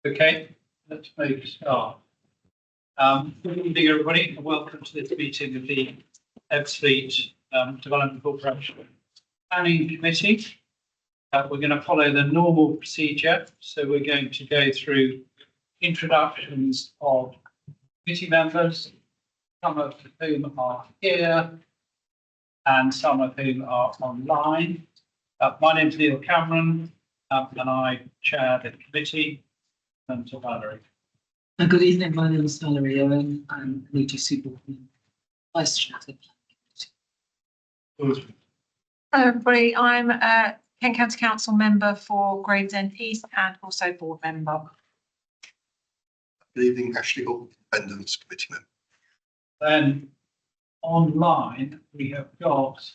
Okay, let's make a start. Good evening, everybody, and welcome to this meeting of the Ebbsfleet Development Corporation Planning Committee. We're going to follow the normal procedure, so we're going to go through introductions of committee members, some of whom are here and some of whom are online. My name is Neil Cameron, and I chair the committee. And to Valerie. Good evening, my name is Valerie Owen. I'm Committee Superwoman, Vice Chair of the Planning Committee. Hello everybody, I'm Kent County Council member for Gravesend East and also board member. Good evening, Ashley Hall, Independence Committee member. Then online we have got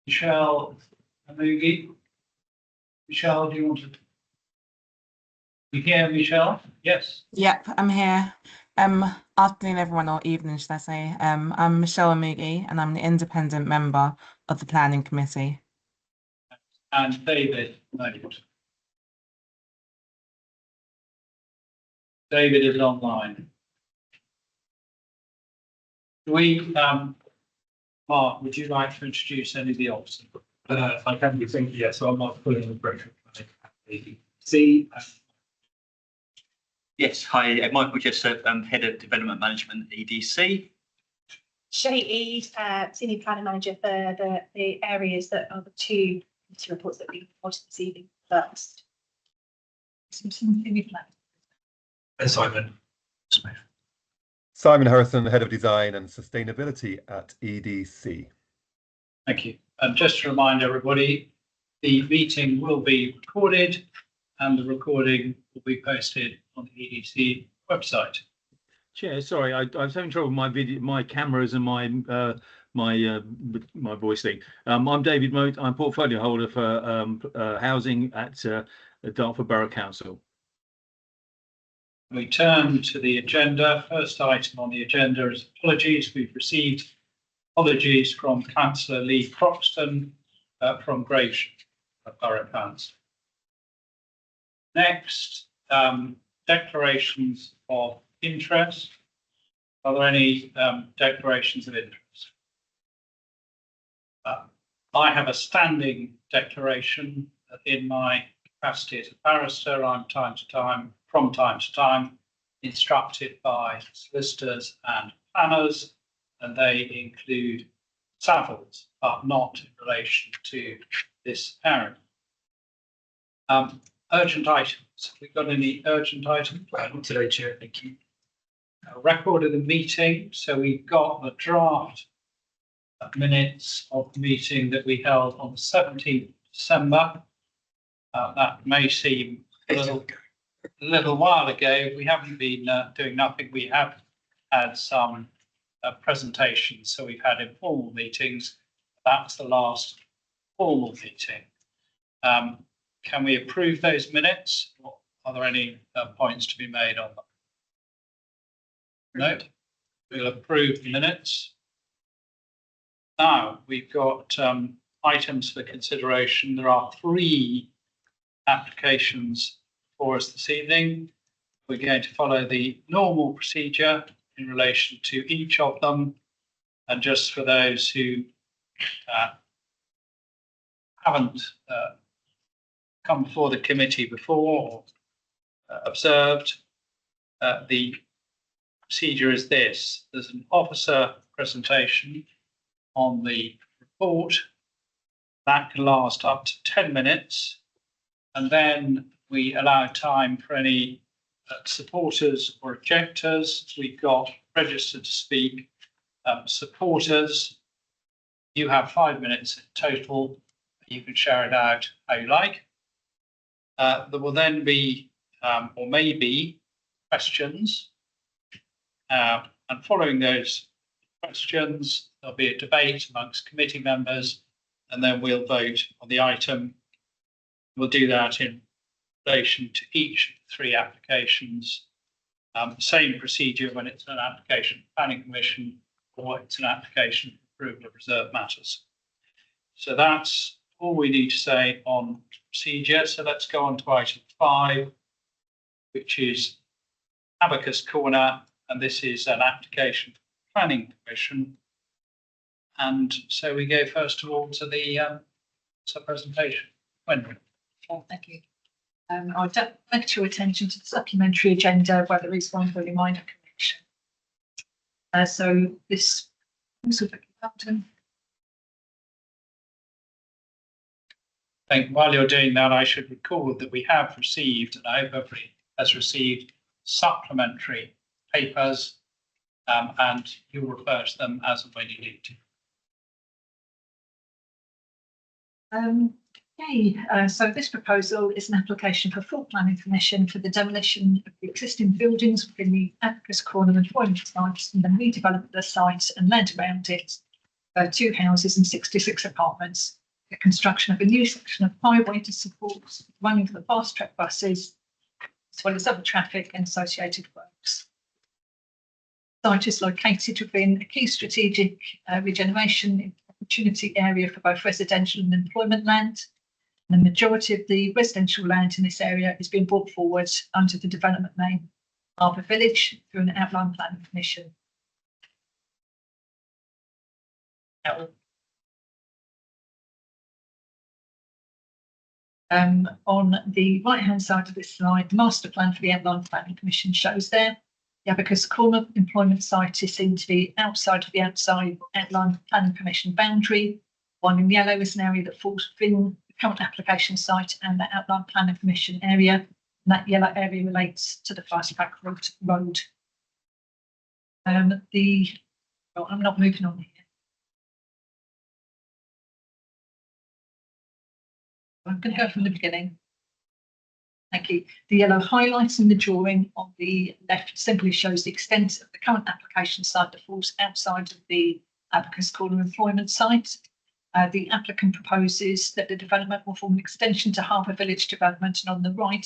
Michelle Amugi. Michelle, do you want to? You hear Michelle? Yes. Yep, I'm here. Afternoon, everyone, or evening, should I say. I'm Michelle Amugi, and I'm the independent member of the Planning Committee. And David Note. David is online. Mark, would you like to introduce any of the officers? I can think, yes, so I'm not pulling the breakfast EDC. Yes, hi, Michael Jessup, Head of Development Management at EDC. Shay Eade, Senior Planning Manager for the areas that are the two reports that we wanted this evening first. And Simon Smith. Simon Harrison, Head of Design and Sustainability at EDC. Thank you. And just to remind everybody, the meeting will be recorded and the recording will be posted on the EDC website. Chair, sorry, I was having trouble with my video, my cameras and my voice thing. I'm David Moat. I'm portfolio holder for housing at Dartford Borough Council. We turn to the agenda. First item on the agenda is apologies. We've received apologies from Councillor Lee Croxton from Gravesham Borough Council. Next, declarations of interest. Are there any declarations of interest? I have a standing declaration in my capacity as a barrister. I'm from time to time, instructed by solicitors and planners, and they include Savills, but not in relation to this area. Urgent items. Have we got any urgent items? Not today, Chair, thank you. A record of the meeting. So we've got the draft minutes of the meeting that we held on the 17th of December. That may seem a little while ago. We haven't been doing nothing. We have had some presentations. So we've had informal meetings. That's the last formal meeting. Can we approve those minutes? Or are there any points to be made on them? No, we'll approve the minutes. Now we've got items for consideration. There are 3 applications for us this evening. We're going to follow the normal procedure in relation to each of them. And just for those who haven't come before the committee before or observed, the procedure is this. There's an officer presentation on the report. That can last up to 10 minutes. And then we allow time for any supporters or objectors. We've got registered to speak supporters. You have 5 minutes in total. You can share it out how you like. There will then be, or maybe, questions. And following those questions, there'll be a debate amongst committee members, and then we'll vote on the item. We'll do that in relation to each of the 3 applications. Same procedure when it's an application for Planning Commission or it's an application for approval of reserved matters. So that's all we need to say on procedure. So let's go on to item 5, which is Abacus Corner, and this is an application for planning permission. And so we go first of all to the presentation. Wendy. Oh, thank you. I'll direct your attention to the supplementary agenda where there is one very minor correction. So this, I think while you're doing that, I should record that we have received, and I hope everybody has received supplementary papers, and you'll refer to them as and when you need to. So this proposal is an application for full planning permission for the demolition of the existing buildings within the Abacus Corner employment sites and the redevelopment of the site and land around it, 2 houses and 66 apartments, the construction of a new section of highway to support running of the fast track buses, as well as other traffic and associated works. The site is located within a key strategic regeneration opportunity area for both residential and employment land. The majority of the residential land in this area is being brought forward under the development name Harbour Village through an outline planning permission. On the right-hand side of this slide, the master plan for the outline planning permission shows there. The Abacus Corner employment site is seen to be outside of the outline planning permission boundary. One in yellow is an area that falls within the current application site and the outline planning permission area. And that yellow area relates to the fast track road. I'm not moving on here. I'm going to go from the beginning. Thank you. The yellow highlights in the drawing on the left simply shows the extent of the current application site that falls outside of the Abacus Corner employment site. The applicant proposes that the development will form an extension to Harbour Village development, and on the right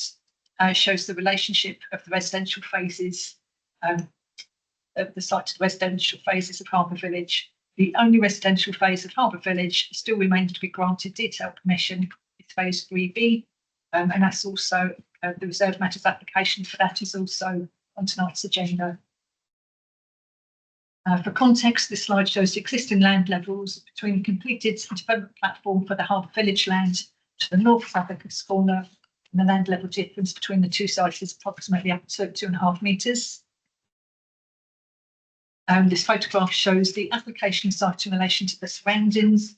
shows the relationship of the residential phases of the site to the residential phases of Harbour Village. The only residential phase of Harbour Village still remains to be granted detailed permission. It's phase 3B. And that's also the reserved matters application for that is also on tonight's agenda. For context, this slide shows the existing land levels between the completed development platform for the Harbour Village land to the north of Abacus Corner, and the land level difference between the two sites is approximately up to 2.5 metres. This photograph shows the application site in relation to the surroundings.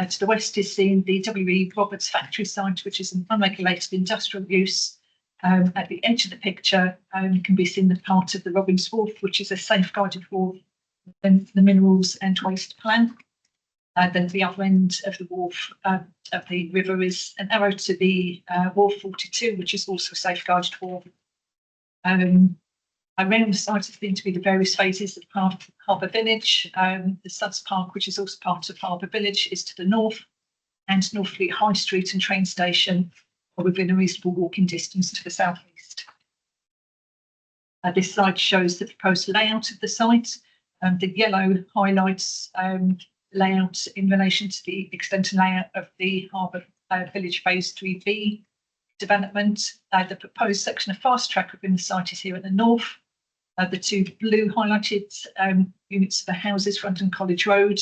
To the west is seen the W.E. Roberts factory site, which is an unregulated industrial use. At the edge of the picture can be seen the part of the Robbins Wharf, which is a safeguarded wharf, and the minerals and waste plan. Then the other end of the wharf of the river is an arrow to the Wharf 42, which is also a safeguarded wharf. Around the site has been to be the various phases of Harbour Village. The Suds Park, which is also part of Harbour Village, is to the north, and Northfleet High Street and train station are within a reasonable walking distance to the southeast. This slide shows the proposed layout of the site. The yellow highlights layout in relation to the extent and layout of the Harbour Village Phase 3B development. The proposed section of fast track within the site is here at the north. The two blue highlighted units of the houses fronting College Road.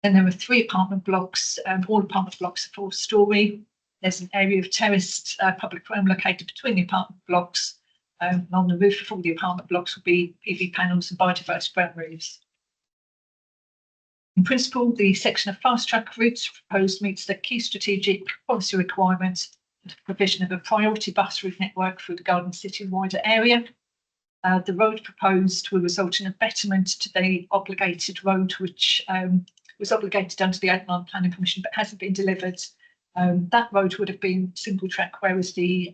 Then there are 3 apartment blocks. All apartment blocks are 4-storey. There's an area of terraced public realm located between the apartment blocks. On the roof of all the apartment blocks will be PV panels and biodiverse ground roofs. In principle, the section of fast track routes proposed meets the key strategic policy requirements for the provision of a priority bus route network through the Garden City and wider area. The road proposed will result in a betterment to the obligated road, which was obligated under the outline planning permission but hasn't been delivered. That road would have been single track, whereas the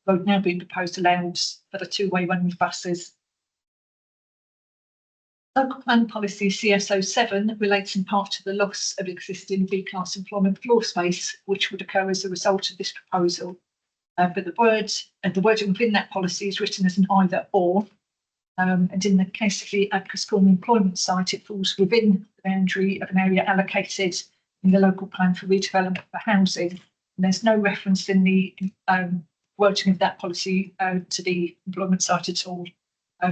road now being proposed allows for the 2-way run with buses. Local Plan Policy CS07 relates in part to the loss of existing B-class employment floor space, which would occur as a result of this proposal. But the wording within that policy is written as an either or. And in the case of the Abacus Corner employment site, it falls within the boundary of an area allocated in the local plan for redevelopment for housing. And there's no reference in the wording of that policy to the employment site at all.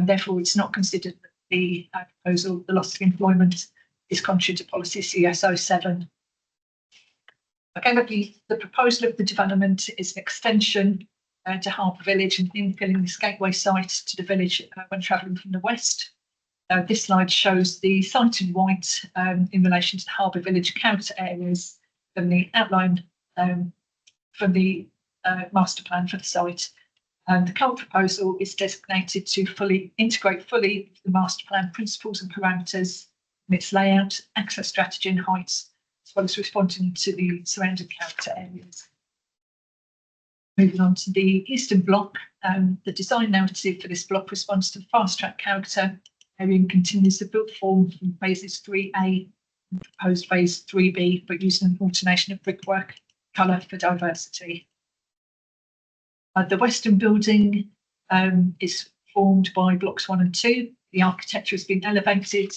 Therefore, it's not considered that the proposal, the loss of employment, is contrary to policy CSO 7. Again, the proposal of the development is an extension to Harbour Village and infilling this gateway site to the village when travelling from the west. This slide shows the site in white in relation to the Harbour Village character areas from the outline from the master plan for the site. The current proposal is designated to integrate fully the master plan principles and parameters in its layout, access strategy and heights, as well as responding to the surrounding character areas. Moving on to the eastern block, the design narrative for this block responds to the fast track character area and continues the built form from phases 3A and proposed phase 3B, but using an alternation of brickwork colour for diversity. The western building is formed by blocks 1 and 2. The architecture has been elevated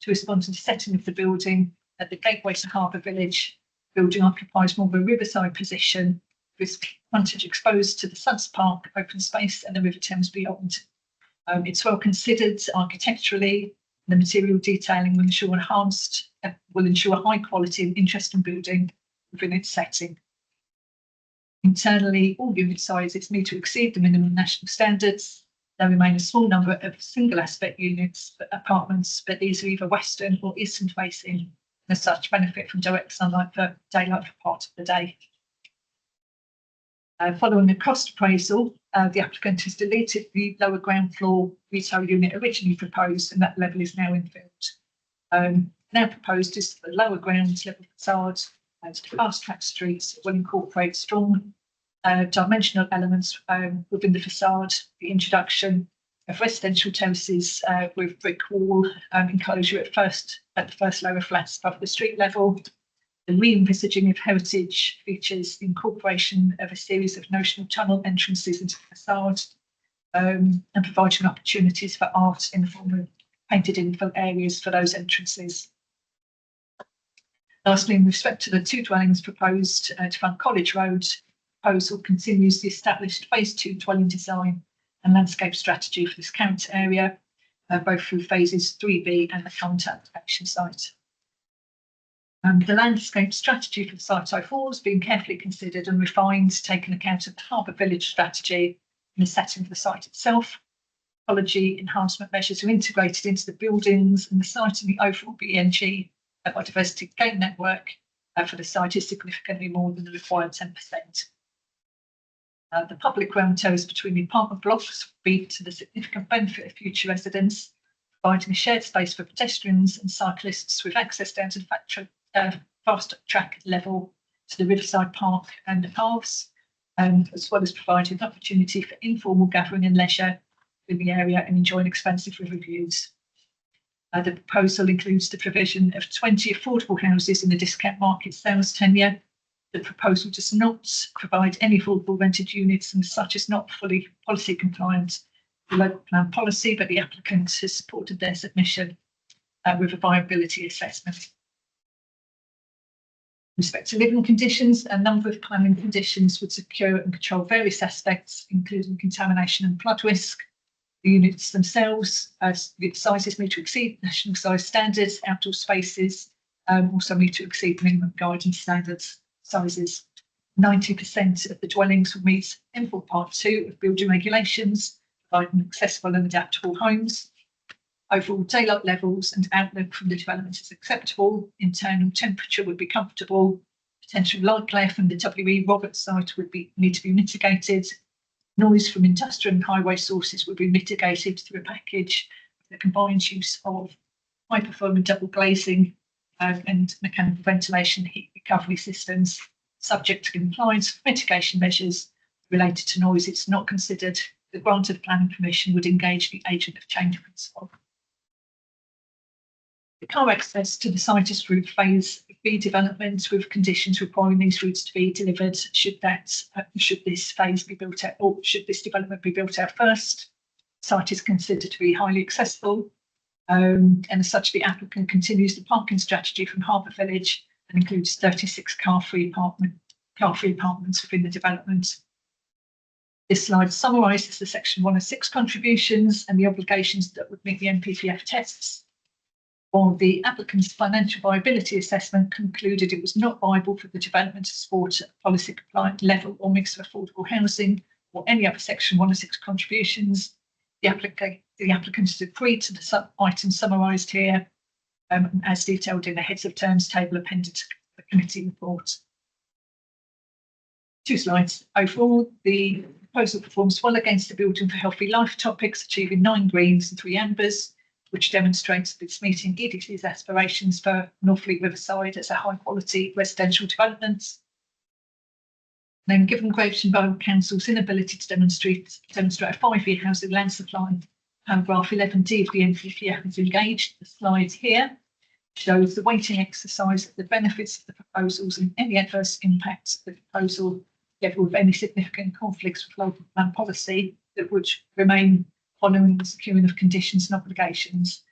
to respond to the setting of the building. At the gateway to Harbour Village, building occupies more of a riverside position with frontage exposed to the Suds Park open space and the River Thames beyond. It's well considered architecturally. The material detailing will ensure high quality and interesting building within its setting. Internally, all unit sizes need to exceed the minimum national standards. There remain a small number of single aspect units, apartments, but these are either western or eastern facing, and as such benefit from direct sunlight for daylight for part of the day. Following the cost appraisal, the applicant has deleted the lower ground floor retail unit originally proposed, and that level is now infilled. Now proposed is the lower ground level facade to fast track streets will incorporate strong dimensional elements within the facade, the introduction of residential terraces with brick wall enclosure at the first lower flats above the street level, the re-envisaging of heritage features, the incorporation of a series of notional tunnel entrances into the facade, and providing opportunities for art in the form of painted infill areas for those entrances. Lastly, in respect to the 2 dwellings proposed to fund College Road, proposal continues the established phase 2 dwelling design and landscape strategy for this character area, both through phases 3B and the current application site. The landscape strategy for the site overall has been carefully considered and refined, taking account of the Harbour Village strategy and the setting of the site itself. Ecology enhancement measures are integrated into the buildings, and the site and the overall BNG biodiversity gain network for the site is significantly more than the required 10%. The public realm terrace between the apartment blocks will be to the significant benefit of future residents, providing a shared space for pedestrians and cyclists with access down to the fast track level to the Riverside Park and the paths, as well as providing an opportunity for informal gathering and leisure in the area and enjoying expensive river views. The proposal includes the provision of 20 affordable houses in the discount market sales tenure. The proposal does not provide any affordable rented units and such is not fully policy compliant with local plan policy, but the applicant has supported their submission with a viability assessment. With respect to living conditions, a number of planning conditions would secure and control various aspects, including contamination and flood risk. The units themselves, unit sizes need to exceed national size standards, outdoor spaces also need to exceed minimum guidance standards sizes. 90% of the dwellings will meet M4 Part 2 of building regulations, providing accessible and adaptable homes. Overall daylight levels and outlook from the development is acceptable. Internal temperature would be comfortable. Potential light glare from the W.E. Roberts site would need to be mitigated. Noise from industrial and highway sources will be mitigated through a package of the combined use of high-performing double glazing and mechanical ventilation heat recovery systems, subject to compliance with mitigation measures related to noise. It's not considered the grant of planning permission would engage the agent of change principle. The car access to the site is through phase B development, with conditions requiring these routes to be delivered should this phase be built out, or should this development be built out first. The site is considered to be highly accessible, and as such, the applicant continues the parking strategy from Harbour Village and includes 36 car-free apartments within the development. This slide summarises the Section 106 contributions and the obligations that would meet the NPPF tests. While the applicant's financial viability assessment concluded it was not viable for the development to support a policy compliant level or mix of affordable housing or any other Section 106 contributions, the applicant has agreed to the items summarised here, as detailed in the heads of terms table appended to the committee report. 2 slides. Overall, the proposal performs well against the Building for Healthy Life topics, achieving 9 greens and 3 ambers, which demonstrates that it's meeting EDC's aspirations for Northfleet Riverside as a high-quality residential development. Then, given Gravesham Borough Council's inability to demonstrate a 5-year housing land supply, paragraph 11D of the NPPF is engaged. The slide here shows the weighting exercise of the benefits of the proposals and any adverse impacts of the proposal, together with any significant conflicts with local plan policy that would remain following the securing of conditions and obligations.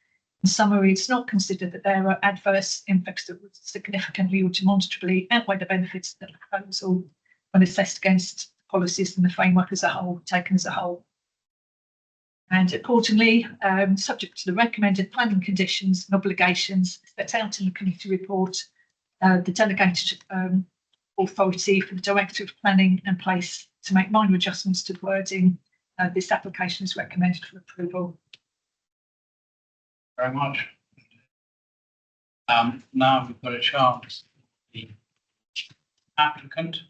In summary, it's not considered that there are adverse impacts that would significantly or demonstrably outweigh the benefits of the proposal when assessed against policies and the framework as a whole, taken as a whole. And accordingly, subject to the recommended planning conditions and obligations set out in the committee report, the delegated authority for the Director of Planning and Place to make minor adjustments to the wording. This application is recommended for approval. Very much. Now we've got a chance for the applicant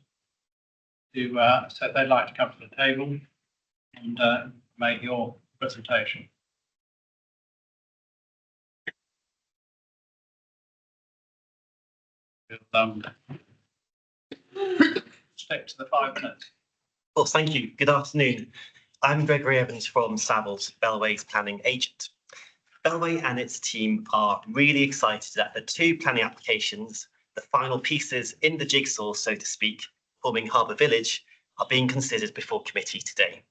to, so they'd like to come to the table and make your presentation. Stick to the 5 minutes. Well, thank you. Good afternoon. I'm Gregory Evans from Savills, Bellway's planning agent. Bellway and its team are really excited that the 2 planning applications, the final pieces in the jigsaw, so to speak, forming Harbour Village, are being considered before committee today.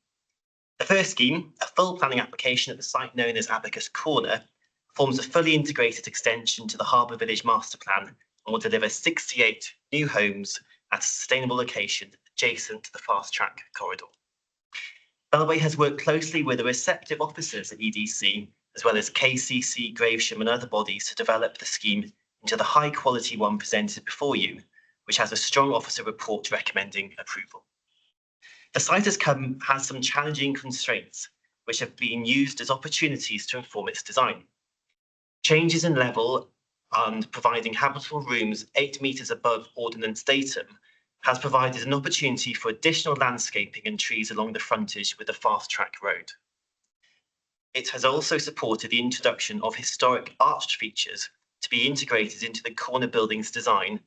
The first scheme, a full planning application at the site known as Abacus Corner, forms a fully integrated extension to the Harbour Village master plan and will deliver 68 new homes at a sustainable location adjacent to the fast track corridor. Bellway has worked closely with the receptive officers at EDC, as well as KCC, Gravesham and other bodies to develop the scheme into the high quality one presented before you, which has a strong officer report recommending approval. The site has some challenging constraints, which have been used as opportunities to inform its design. Changes in level and providing habitable rooms 8 metres above ordnance datum has provided an opportunity for additional landscaping and trees along the frontage with the fast track road. It has also supported the introduction of historic arched features to be integrated into the corner building's design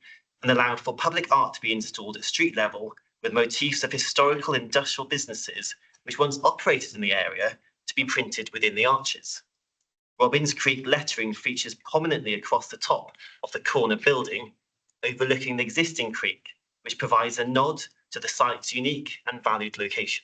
and allow for public art to be installed at street level with motifs of historical industrial businesses which once operated in the area to be printed within the arches. Robbins Creek lettering features prominently across the top of the corner building, overlooking the existing creek, which provides a nod to the site's unique and valued location.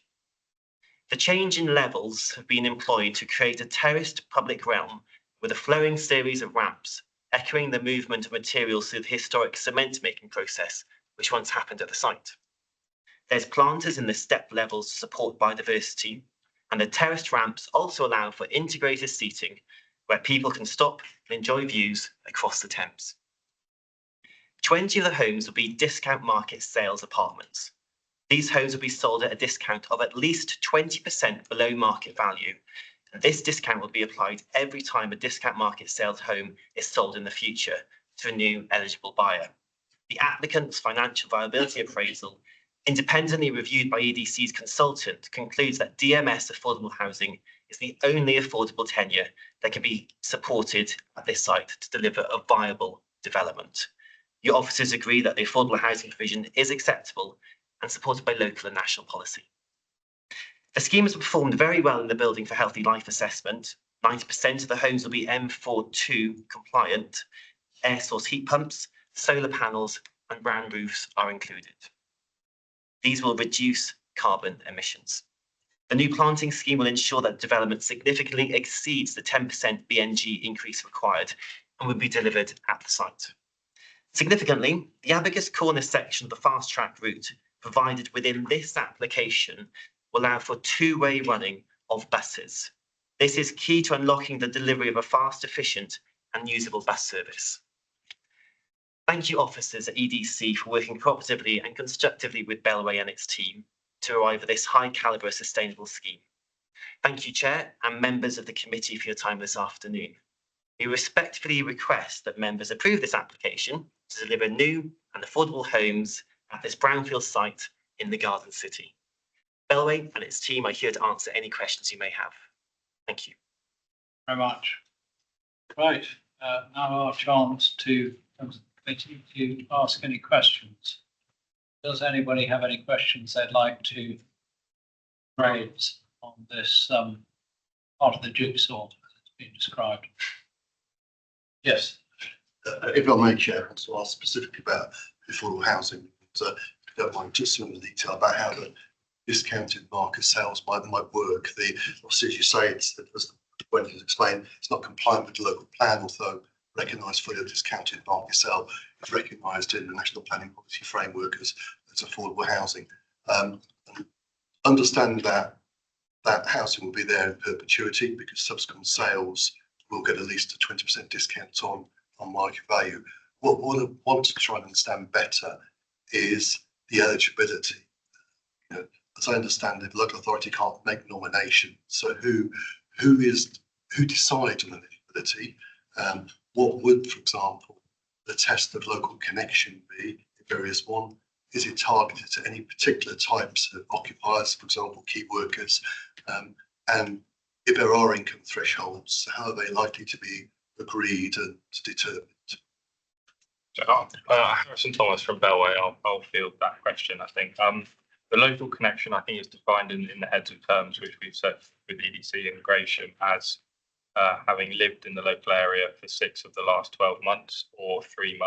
The change in levels have been employed to create a terraced public realm with a flowing series of ramps, echoing the movement of materials through the historic cement making process, which once happened at the site. There's planters in the step levels to support biodiversity, and the terraced ramps also allow for integrated seating where people can stop and enjoy views across the Thames. 20 of the homes will be discount market sales apartments. These homes will be sold at a discount of at least 20% below market value, and this discount will be applied every time a discount market sales home is sold in the future to a new eligible buyer. The applicant's financial viability appraisal, independently reviewed by EDC's consultant, concludes that DMS affordable housing is the only affordable tenure that can be supported at this site to deliver a viable development. Your officers agree that the affordable housing provision is acceptable and supported by local and national policy. The scheme has performed very well in the Building for Healthy Life assessment. 90% of the homes will be M42 compliant. Air source heat pumps, solar panels and brand roofs are included. These will reduce carbon emissions. The new planting scheme will ensure that development significantly exceeds the 10% BNG increase required and will be delivered at the site. Significantly, the Abacus Corner section of the fast track route provided within this application will allow for two-way running of buses. This is key to unlocking the delivery of a fast, efficient and usable bus service. Thank you, officers at EDC, for working cooperatively and constructively with Bellway and its team to arrive at this high calibre sustainable scheme. Thank you, Chair, and members of the committee for your time this afternoon. We respectfully request that members approve this application to deliver new and affordable homes at this brownfield site in the Garden City. Bellway and its team are here to answer any questions you may have. Thank you. Very much. Right, now our chance to ask any questions. Does anybody have any questions they'd like to raise on this part of the jigsaw that's been described? Yes. If I may, Chair, I want to ask specifically about affordable housing. So if you don't mind, just some of the detail about how the discounted market sales might work. Obviously, as you say, it's as Wendy has explained, it's not compliant with the local plan, although recognised fully a discounted market sale is recognised in the National Planning Policy Framework as affordable housing. Understand that housing will be there in perpetuity because subsequent sales will get at least a 20% discount on market value. What I want to try and understand better is the eligibility. You know, as I understand it, the local authority can't make nomination. So who decides on eligibility? What would, for example, the test of local connection be if there is one? Is it targeted to any particular types of occupiers, for example, key workers? And if there are income thresholds, how are they likely to be agreed and determined? So, Harrison Thomas from Bellway. I'll field that question. I think the local connection, I think, is defined in the heads of terms which we've set with EDC Immigration as having lived in the local area for 6 of the last 12 months or 3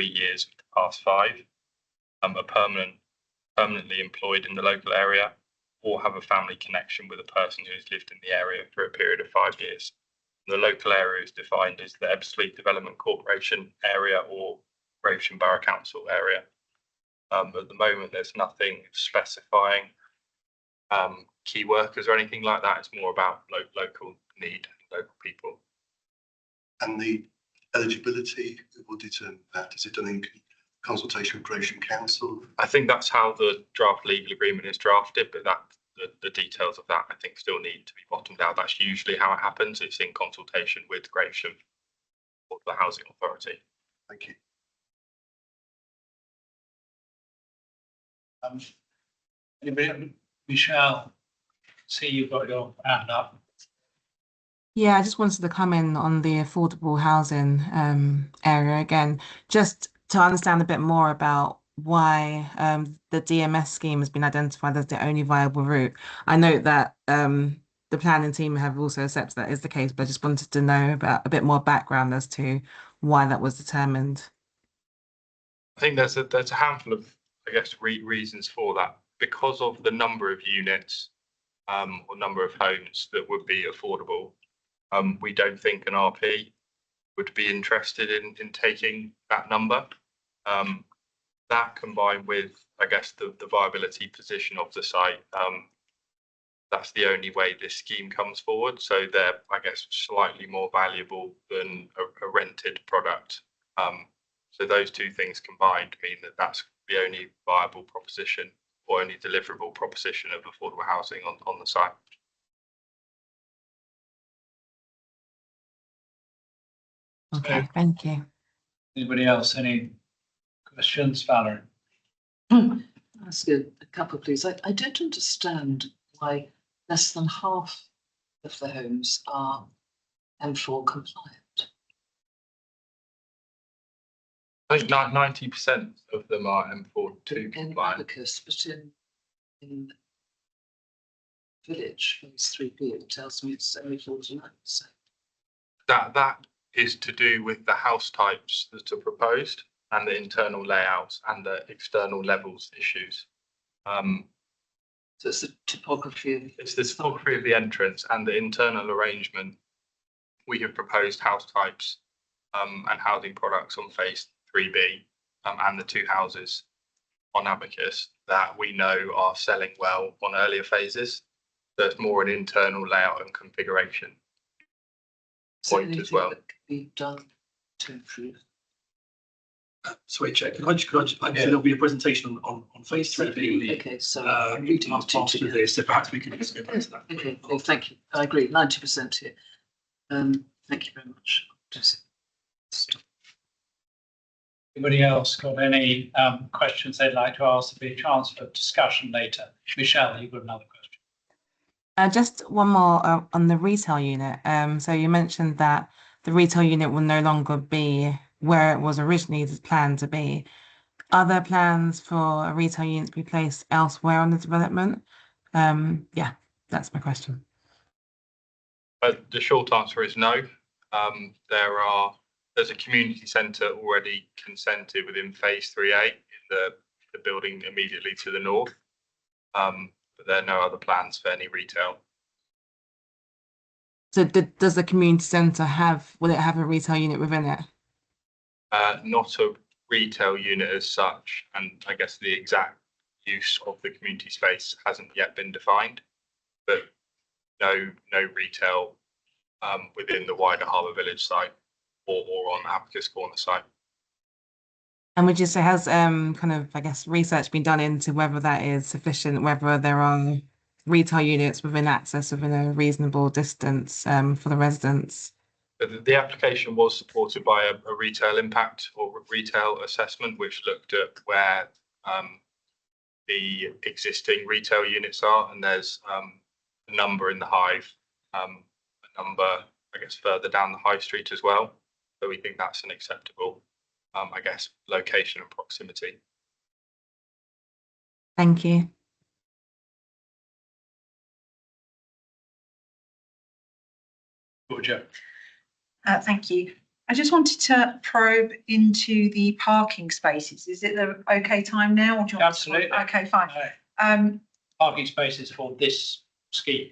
years of the past 5, are permanently employed in the local area, or have a family connection with a person who has lived in the area for a period of 5 years. The local area is defined as the Ebbsfleet Development Corporation area or Gravesham Borough Council area. At the moment, there's nothing specifying key workers or anything like that. It's more about local need, local people. And the eligibility, will determine that? Is it done in consultation with Gravesham Council? I think that's how the draft legal agreement is drafted, but the details of that I think still need to be bottomed out. That's usually how it happens. It's in consultation with Gravesham or the Housing Authority. Thank you. Anybody? Michelle, see you've got your hand up. Yeah, I just wanted to come in on the affordable housing area again, just to understand a bit more about why the DMS scheme has been identified as the only viable route. I know that the planning team have also accepted that is the case, but I just wanted to know about a bit more background as to why that was determined. I think there's a handful of, I guess, reasons for that. Because of the number of units or number of homes that would be affordable, we don't think an RP would be interested in taking that number. That combined with, I guess, the viability position of the site, that's the only way this scheme comes forward. So they're, I guess, slightly more valuable than a rented product. So those two things combined mean that that's the only viable proposition or only deliverable proposition of affordable housing on the site. Okay, thank you. Anybody else? Any questions, Valerie? Ask a couple, please. I don't understand why less than half of the homes are M4 compliant. I think 90% of them are M42 In compliant. Abacus, but in Village, phase 3B, it tells me it's only 49%. That is to do with the house types that are proposed and the internal layouts and the external levels issues. So it's the topography. It's the topography of the entrance and the internal arrangement. We have proposed house types and housing products on phase 3B and the 2 houses on Abacus that we know are selling well on earlier phases. So it's more an internal layout and configuration point as well. That can be done to improve. Sorry, Chair, there'll be a presentation on phase 3B. Okay, so As part of this, so perhaps we can just go back to that. okay, well, thank you. I agree, 90% here. Thank you very much. Anybody else got any questions they'd like to ask? There'll be a chance for discussion later. Michelle, you've got another question. Just one more on the retail unit. So you mentioned that the retail unit will no longer be where it was originally planned to be. Are there plans for a retail unit to be placed elsewhere on the development? Yeah, that's my question. The short answer is no. There's a community centre already consented within phase 3A in the building immediately to the north. But there are no other plans for any retail. So does the community centre will it have a retail unit within it? Not a retail unit as such, and I guess the exact use of the community space hasn't yet been defined, but no retail within the wider Harbour Village site or on the Abacus Corner site. And would you say has kind of, I guess, research been done into whether that is sufficient, whether there are retail units within access within a reasonable distance for the residents? The application was supported by a retail impact or retail assessment, which looked at where the existing retail units are, and there's a number in the Hive, a number, I guess, further down the High Street as well. So we think that's an acceptable, I guess, location and proximity. Thank you. Georgia. Thank you. I just wanted to probe into the parking spaces. Is it the okay time now? Or do you want Absolutely. Okay, fine. Parking spaces for this scheme.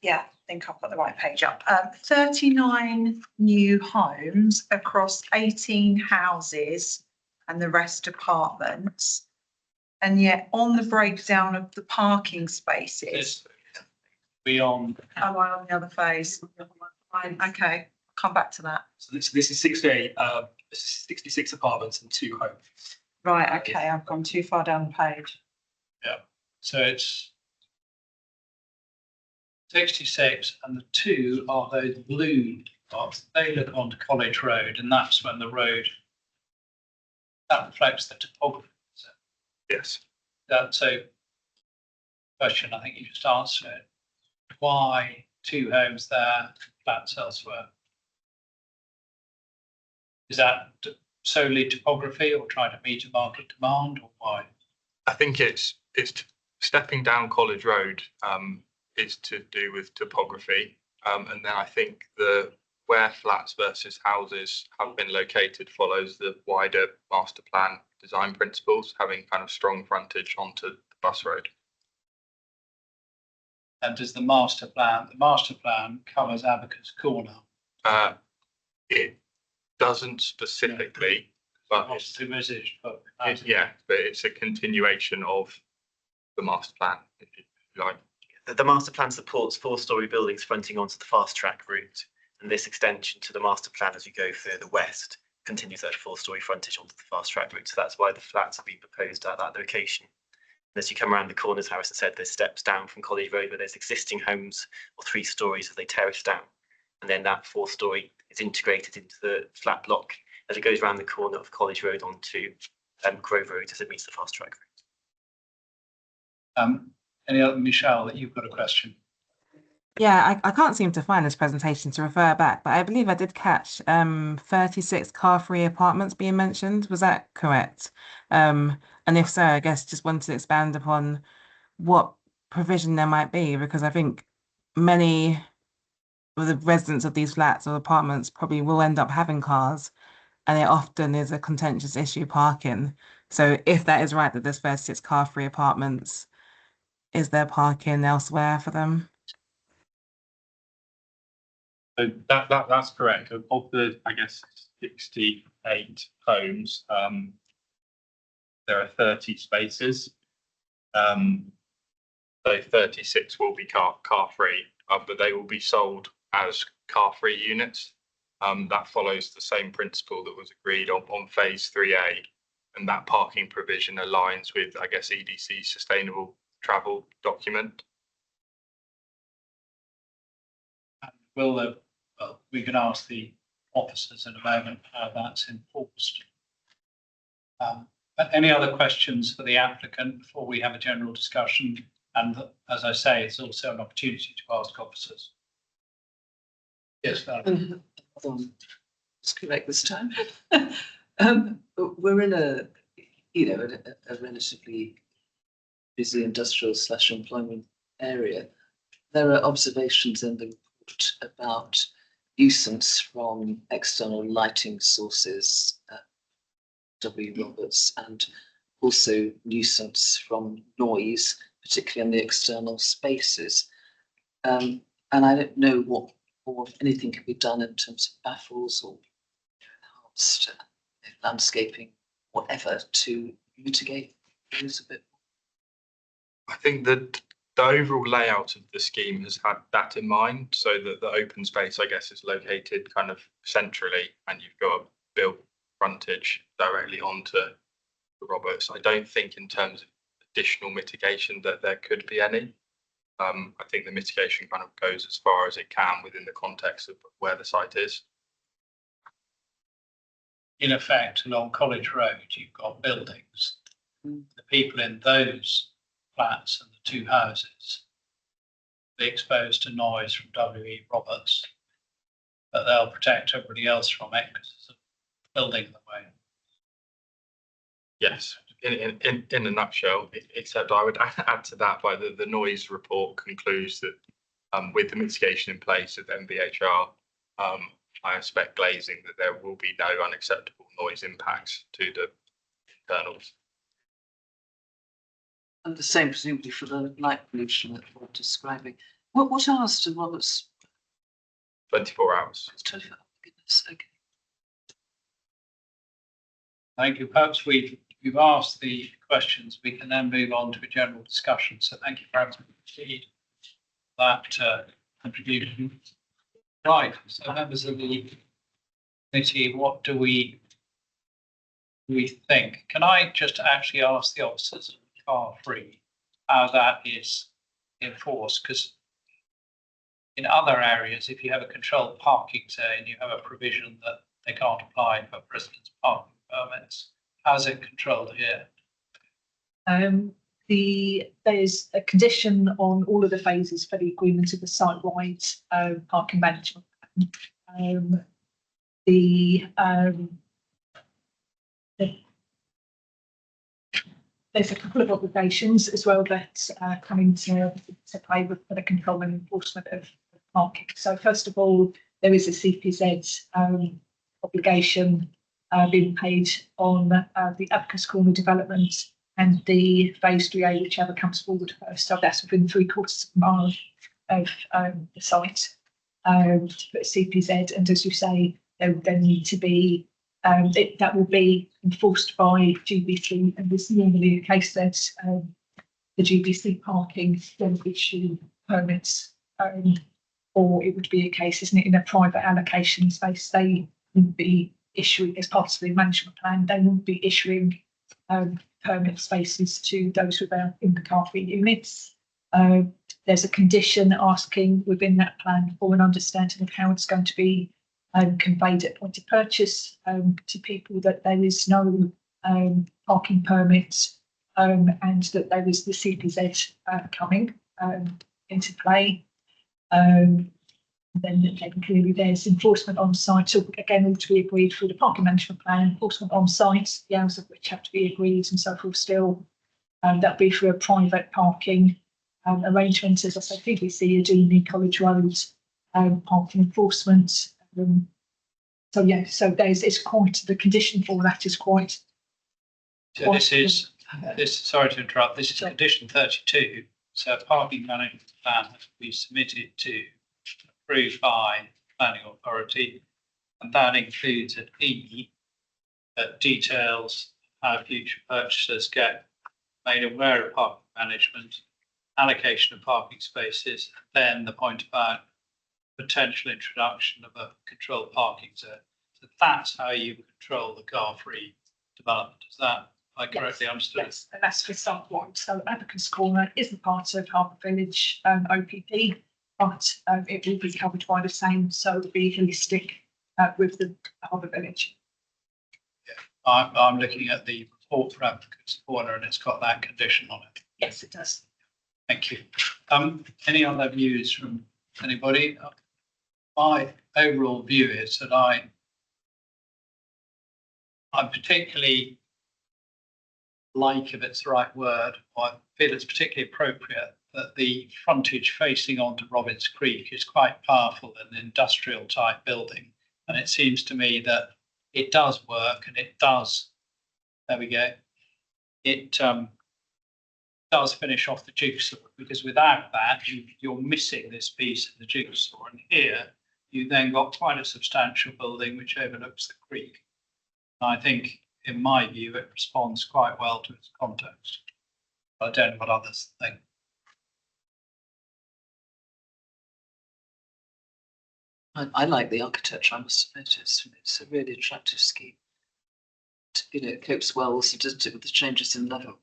Yeah, I think I've got the right page up. 39 new homes across 18 houses and the rest apartments. And yet on the breakdown of the parking spaces. Beyond. Am I on the other phase? Fine, okay, come back to that. So this is 66 apartments and 2 homes. Right, okay, I've gone too far down the page. Yeah, so it's 66 and the 2 are those blue dots. They look onto College Road, and that's when the road, that reflects the topography. So, yes. So question I think you just answered. Why 2 homes there, flats elsewhere? Is that solely topography or trying to meet a market demand, or why? I think it's stepping down College Road is to do with topography, and then I think where flats versus houses have been located follows the wider master plan design principles, having kind of strong frontage onto the bus road. And does the master plan covers Abacus Corner? It doesn't specifically, but What's envisaged? But it's a continuation of the master plan, if you like. The master plan supports 4-storey buildings fronting onto the fast track route, and this extension to the master plan as we go further west continues that 4-storey frontage onto the fast track route. So that's why the flats have been proposed at that location. And as you come around the corner, as Harrison said, there's steps down from College Road where there's existing homes or 3 stories as they terrace down. And then that 4-storey is integrated into the flat block as it goes around the corner of College Road onto Grove Road as it meets the fast track route. Any other, Michelle, that you've got a question? Yeah, I can't seem to find this presentation to refer back, but I believe I did catch 36 car-free apartments being mentioned. Was that correct? And if so, I guess just wanted to expand upon what provision there might be, because I think many of the residents of these flats or apartments probably will end up having cars, and it often is a contentious issue parking. So if that is right, that there's 36 car-free apartments, is there parking elsewhere for them? So that's correct. Of the, I guess, 68 homes, there are 30 spaces. So 36 will be car free, but they will be sold as car free units. That follows the same principle that was agreed on phase 3A, and that parking provision aligns with, I guess, EDC's sustainable travel document. Well, we can ask the officers in a moment how that's enforced. But any other questions for the applicant before we have a general discussion? And as I say, it's also an opportunity to ask officers. Yes, Val. It's correct this time. We're in a relatively busy industrial / employment area. There are observations in the report about nuisance from external lighting sources, W. Roberts, and also nuisance from noise, particularly in the external spaces. And I don't know what or if anything can be done in terms of baffles or enhanced landscaping, whatever, to mitigate those a bit. I think that the overall layout of the scheme has had that in mind, so that the open space, I guess, is located kind of centrally, and you've got a built frontage directly onto the Roberts. I don't think in terms of additional mitigation that there could be any. I think the mitigation kind of goes as far as it can within the context of where the site is. In effect, along College Road, you've got buildings. The people in those flats and the two houses be exposed to noise from W.E. Roberts, but they'll protect everybody else from it because there's a building in the way. Yes, in a nutshell, except I would add to that by the noise report concludes that with the mitigation in place of MVHR, I expect glazing that there will be no unacceptable noise impacts to the internals. And the same presumably for the light pollution that we're describing. What hours do Roberts? 24 hours. It's 24 hours. Goodness, okay. Thank you. Perhaps we've asked the questions. We can then move on to a general discussion. So thank you very much indeed for that contribution. Right. So members of the committee, what do we think? Can I just actually ask the officers of car free how that is enforced? Because in other areas, if you have a controlled parking zone, you have a provision that they can't apply for residents' parking permits. How's it controlled here? There's a condition on all of the phases for the agreement of the site-wide parking management plan. There's a couple of obligations as well that come into play with the control and enforcement of parking. So first of all, there is a CPZ obligation being paid on the Abacus Corner development and the phase 3A, whichever comes forward first. So that's within 3/4 of a mile of the site to put CPZ. And as you say, there need to be that will be enforced by GBC, and there's normally a case that the GBC parking don't issue permits, or it would be a case, isn't it, in a private allocation space, they wouldn't be issuing as part of the management plan, they wouldn't be issuing permit spaces to those without in the car free units. There's a condition asking within that plan for an understanding of how it's going to be conveyed at point of purchase to people, that there is no parking permit and that there is the CPZ coming into play. Then clearly there's enforcement on site. So again, all to be agreed through the parking management plan, enforcement on site, the hours of which have to be agreed and so forth still. That'll be for a private parking arrangement. As I say, PVC are doing the College Road parking enforcement. So yeah, so it's quite, the condition for that is quite. So sorry to interrupt, this is condition 32. So a parking management plan has to be submitted to, approved by planning authority, and that includes an E that details how future purchasers get made aware of parking management, allocation of parking spaces, then the point about potential introduction of a controlled parking zone. So that's how you control the car-free development. Is that I correctly understood? Yes, and that's for start one. So Applicant's Corner isn't part of Harbour Village OPP, but it will be covered by the same, so it'll be holistic with the Harbour Village. Yeah, I'm looking at the report for Applicant's Corner and it's got that condition on it. Yes, it does. Thank you. Any other views from anybody? My overall view is that I'm particularly like, if it's the right word, or I feel it's particularly appropriate that the frontage facing onto Robbins Creek is quite powerful, an industrial type building. And it seems to me that it does work and it does, there we go, it does finish off the jigsaw, because without that, you're missing this piece of the jigsaw. And here, you then got quite a substantial building which overlooks the creek. And I think, in my view, it responds quite well to its context. I don't know what others think. I like the architecture, I must admit. It's a really attractive scheme. You know, it copes well also with the changes in level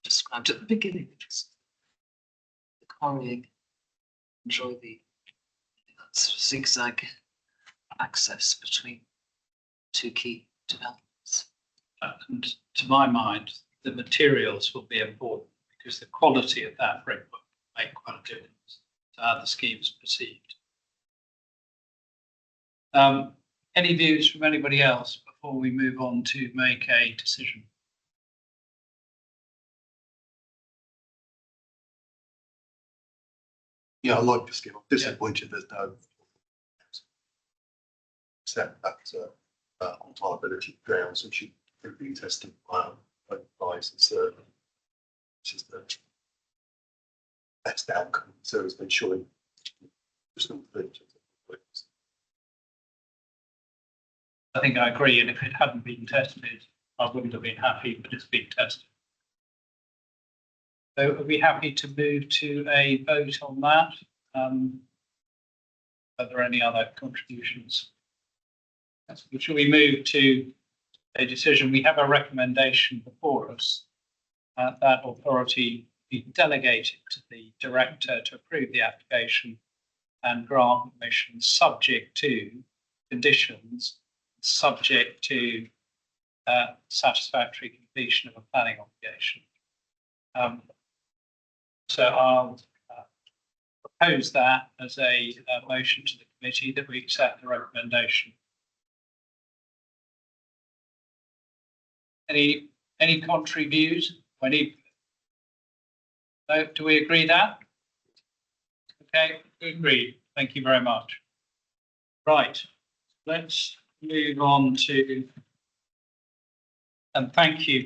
described at the beginning. Just the quarrying, enjoy the zigzag access between two key developments. And to my mind, the materials will be important because the quality of that brickwork will make quite a difference to how the scheme is perceived. Any views from anybody else before we move on to make a decision? Yeah, I like the scheme. I'm disappointed there's no except that on viability grounds, which should be tested by advice and serve, which is the best outcome. So it's been showing just not I think I agree, and if it hadn't been tested, I wouldn't have been happy, but it's been tested. So are we happy to move to a vote on that? Are there any other contributions? Shall we move to a decision? We have a recommendation before us. That authority be delegated to the director to approve the application and grant permission subject to conditions, subject to satisfactory completion of a planning obligation. So I'll propose that as a motion to the committee that we accept the recommendation. Any contrary views? No, do we agree that? Okay, agreed. Thank you very much. Right, let's move on to, and thank you,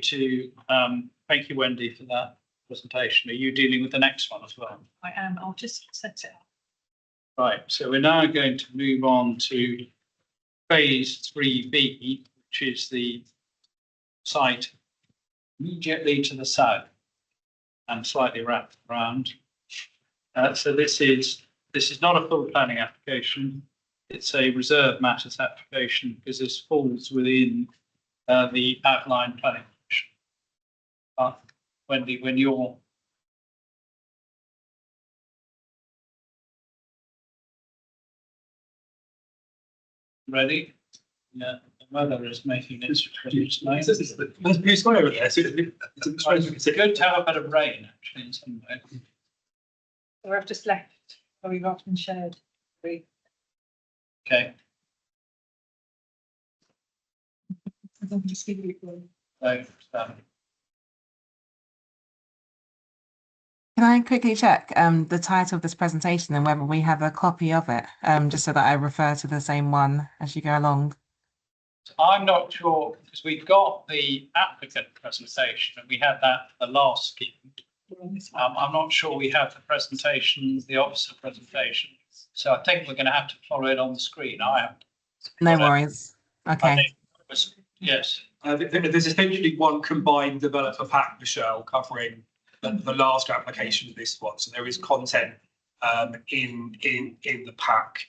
Wendy, for that presentation. Are you dealing with the next one as well? I am. I'll just set it up. Right, so we're now going to move on to phase 3B, which is the site immediately to the south and slightly wrapped around. So this is not a full planning application. It's a reserve matters application because this falls within the outline planning commission. Wendy, when you're ready, yeah, the weather is making its appearance now. There's blue sky over there, so It's good to have a bit of rain actually in some way. So I've just left, so we've often shared. Okay. Just give you one. So, Can I quickly check the title of this presentation and whether we have a copy of it, just so that I refer to the same one as you go along? I'm not sure because we've got the applicant presentation and we had that for the last scheme. I'm not sure we have the presentation, the officer presentation. So I think we're going to have to follow it on the screen. I have. No worries. I Okay. think it was Yes. There's essentially one combined developer pack, Michelle, covering the last application of this one. So there is content in the pack.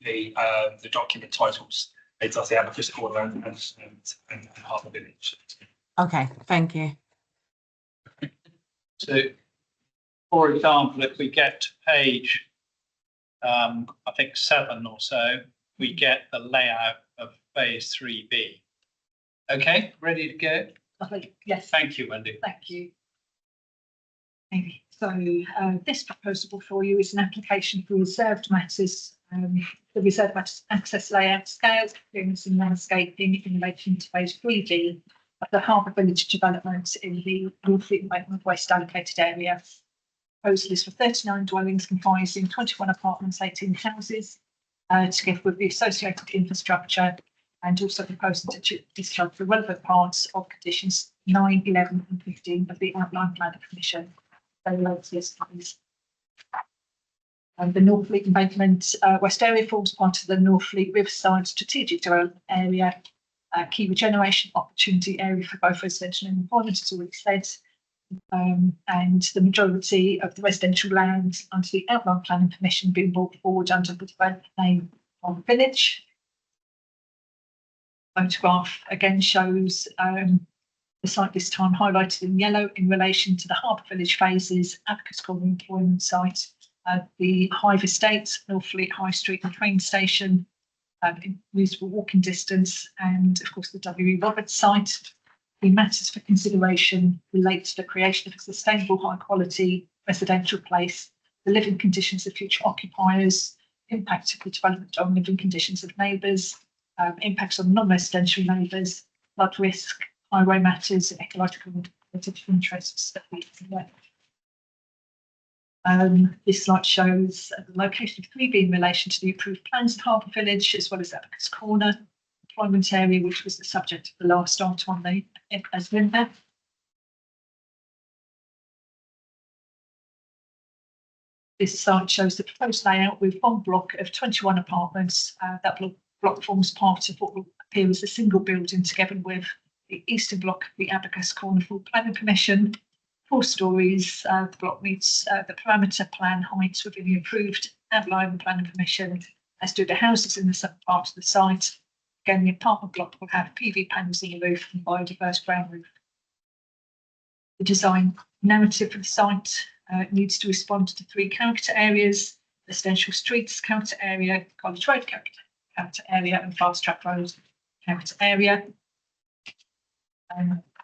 The document titles. It does the Abacus Corner and Harbour Village. Okay, thank you. So, for example, if we get to page, I think 7 or so, we get the layout of phase 3B. Okay, ready to go? Lovely. Yes. Thank you, Wendy. Thank you. Okay. So this proposal for you is an application for reserved matters, the reserved matters access layout scale, clearance and landscaping in relation to phase 3B of the Harbour Village development in the Northfleet Embankment West allocated area. Proposal is for 39 dwellings comprising 21 apartments, 18 houses, together with the associated infrastructure, and also proposing to discharge the relevant parts of conditions 9, 11 and 15 of the outline plan of commission. Please. The Northfleet Embankment West area forms part of the Northfleet Riverside Strategic Development Area, key regeneration opportunity area for both residential and employment, as already said. And the majority of the residential land under the outline planning permission being brought forward under the development name of the village. Photograph again shows the site this time highlighted in yellow in relation to the Harbour Village phases, Abacus Corner employment site, the Hive Estate, Northfleet High Street and train station, in reasonable walking distance, and of course the W.E. Roberts site. The matters for consideration relate to the creation of a sustainable, high quality residential place, the living conditions of future occupiers, impact of the development on living conditions of neighbours, impacts on non-residential neighbours, flood risk, highway matters, ecological and competitive interests. This slide shows the location of 3B in relation to the approved plans of Harbour Village, as well as Abacus Corner employment area, which was the subject of the last item on the agenda. This site shows the proposed layout with one block of 21 apartments. That block forms part of what will appear as a single building, together with the eastern block of the Abacus Corner Full Planning Permission. 4 stories. The block meets the parameter plan heights within the approved outline planning permission, as do the houses in the southern part of the site. Again, the apartment block will have PV panels on the roof and biodiverse ground roof. The design narrative for the site needs to respond to 3 character areas: residential streets character area, College Road character area, and Fast Track Road character area.